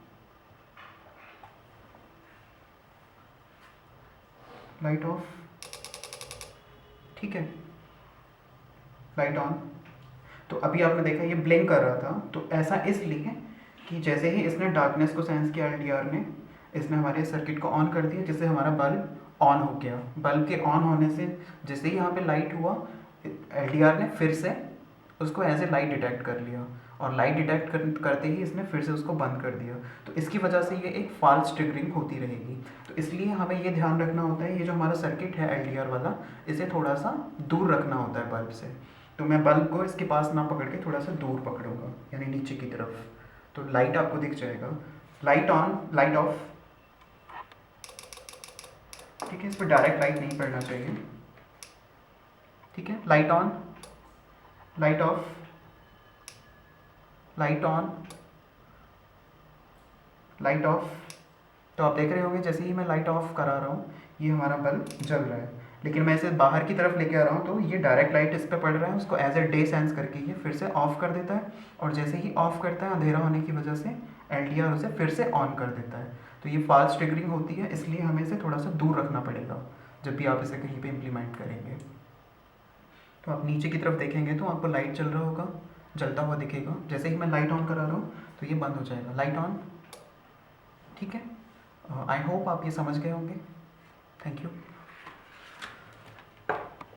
लाइट ऑफ, ठीक है, लाइट ऑन। तो अभी आपने देखा ये ब्लिंक कर रहा था, तो ऐसा इसलिए कि जैसे ही इसने डार्कनेस को सेंस किया एलडीआर ने, इसने हमारे सर्किट को ऑन कर दिया, जिससे हमारा बल्ब ऑन हो गया। बल्ब के ऑन होने से जैसे ही यहाँ पे लाइट हुआ, एलडीआर ने फिर से उसको एज ए लाइट डिटेक्ट कर लिया, और लाइट डिटेक्ट करते ही इसने फिर से उसको बंद कर दिया। तो इसकी वजह से ये एक फॉल्स ट्रिगरिंग होती रहेगी। तो इसलिए हमें ये ध्यान रखना होता है, ये जो हमारा सर्किट है एलडीआर वाला, इसे थोड़ा सा दूर रखना होता है बल्ब से। तो मैं बल्ब को इसके पास ना पकड़ के थोड़ा सा दूर पकड़ूंगा, यानी नीचे की तरफ। तो लाइट आपको दिख जाएगा, लाइट ऑन, लाइट ऑफ। ठीक है, इस पर डायरेक्ट लाइट नहीं पड़ना चाहिए। ठीक है, light on, light of, light on, light of. तो आप देख रहे होंगे जैसे ही मैं लाइट ऑफ करा रहा हूँ ये हमारा बल्ब जल रहा है। लेकिन मैं इसे बाहर की तरफ लेके आ रहा हूँ तो ये डायरेक्ट लाइट इस पर पड़ रहा है, उसको एज ए डे सेंस करके ये फिर से ऑफ कर देता है, और जैसे ही ऑफ करता है अंधेरा होने की वजह से एलडीआर उसे फिर से ऑन कर देता है। तो ये फॉल्स ट्रिगरिंग होती है, इसलिए हमें इसे थोड़ा सा दूर रखना पड़ेगा जब भी आप इसे कहीं पे इम्प्लीमेंट करेंगे। तो आप नीचे की तरफ देखेंगे तो आपको लाइट चल रहा होगा, जलता हुआ दिखेगा। जैसे ही मैं लाइट ऑन करा रहा हूँ तो ये बंद हो जाएगा, लाइट ऑन। ठीक है, आई होप आप ये समझ गए होंगे। Thank you.